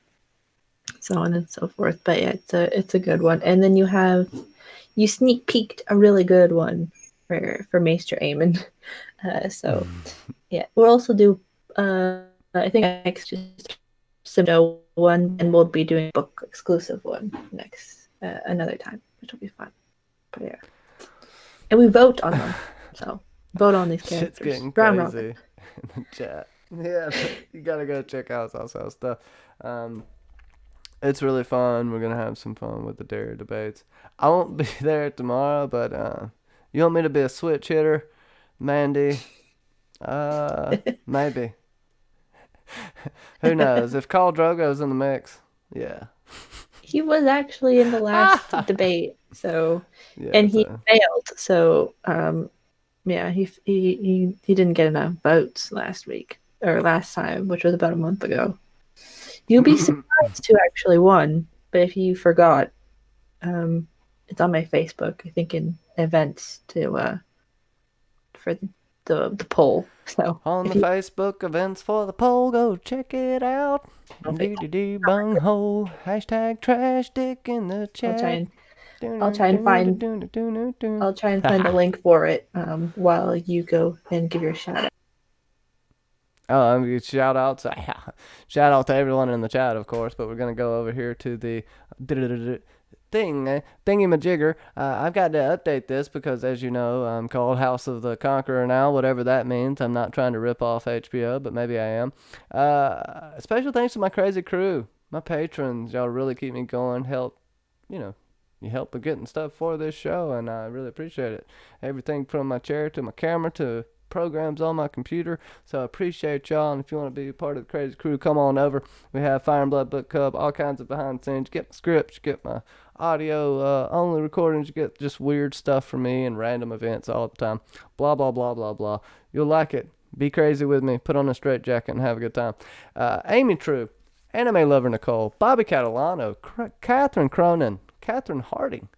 so on and so forth. But yeah, it's a good one. And then you sneak peeked a really good one for Maester Aemon. So yeah, we'll also do I think next just some one, and we'll be doing a book exclusive one next another time, which will be fun. But yeah, and we vote on them. So vote on these characters. Shit's getting Round crazy robin. in the chat. Yeah, you gotta go check out Sasa's stuff. It's really fun. We're gonna have some fun with the dairy debates. I won't be there tomorrow, but you want me to be a switch hitter, Mandy? Maybe. Who knows? If Khal Drogo's in the mix, yeah. He was actually in the last debate, so Yeah, and he failed. So yeah, he didn't get enough votes last time, which was about a month ago. You'll be surprised who actually won, but if you forgot, it's on my Facebook. I think in events for the poll. So on the Facebook events for the poll, go check it out. Dee bunghole, hashtag trash dick in the chat. I'll try and find the link for it while you go and give your shout out. Oh, shout out to everyone in the chat, of course. But we're gonna go over here to the thingy-majigger. I've got to update this because, as you know, I'm called House of the Conqueror now, whatever that means. I'm not trying to rip off HBO, but maybe I am. Special thanks to my crazy crew, my patrons. Y'all really keep me going. You help with getting stuff for this show, and I really appreciate it. Everything from my chair to my camera to programs on my computer. So I appreciate y'all, and if you want to be a part of the crazy crew, come on over. We have Fire and Blood Book Club, all kinds of behind the scenes. You get my scripts, you get my audio only recordings, you get just weird stuff from me and random events all the time. Blah blah blah blah blah. You'll like it. Be crazy with me, put on a straight jacket and have a good time. Amy True, Anime Lover Nicole, Bobbi Catalano, Katrin Cronin, Catherine Harding,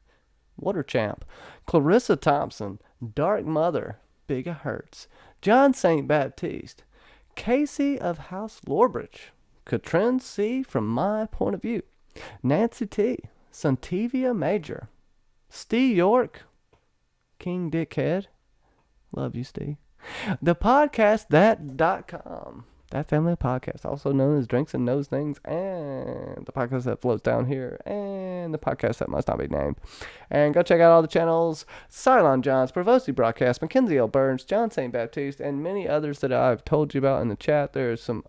Water Champ, Clarissa Thompson, Dark Mother, Big Hurts, John St. Baptiste, Kaci of House Lorbridge, Katrin C from my point of view, Nancy T, Sauntevia Major, Ste Yorke, King Dickhead, love you, Steve, the podcast that.com, that family of podcasts, also known as Drinks and Knows Things, and the podcast that floats down here, and the podcast that must not be named. And go check out all the channels: Cylon Johns, Braavosi Broadcast, MackenzieLBurns, John St. Baptiste, and many others that I've told you about in the chat. There's some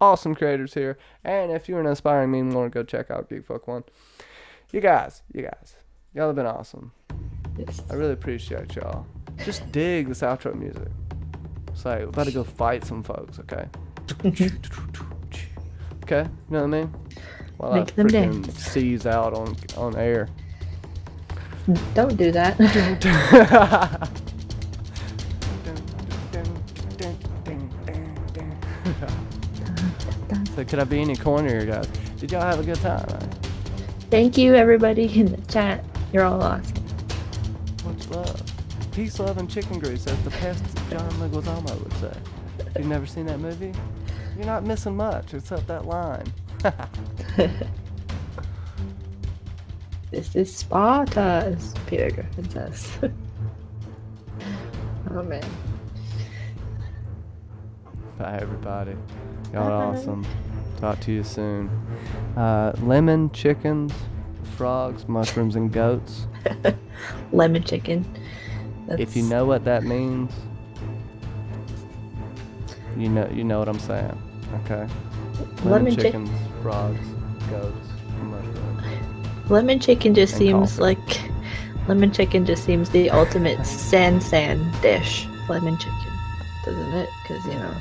awesome creators here, and if you're an aspiring meme lord, go check out Geekfuck One. You guys, y'all have been awesome. Yes. I really appreciate y'all. Just dig this outro music. It's like, we're about to go fight some folks, okay? Okay, you know what I mean? While Make I them freaking dance. seize out on air. Don't do that. So could I be any corner here, guys? Did y'all have a good time? Right? Thank you, everybody in the chat. You're all awesome. Much love. Peace, love, and chicken grease, as the pest John Leguizamo would say. If you've never seen that movie, you're not missing much except that line. This is Sparta, as Peter Griffin says. Oh, man. Bye, everybody. Y'all are awesome. Talk to you soon. Lemon chickens frogs, mushrooms, and goats. Lemon chicken. If you know what that means, you know what I'm saying. Okay. Lemon chickens, frogs, goats, mushrooms. Lemon chicken just and seems coffee. like lemon chicken just seems the ultimate san dish. Lemon chicken, doesn't it? Because you know.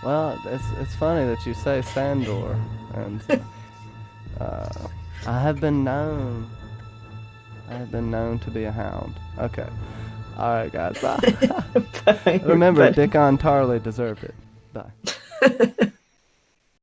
Well, it's funny that you say Sandor, and I have been known to be a hound. Okay. All right, guys. Bye. Bye, Remember, everybody. Dickon Tarley deserved it. Bye.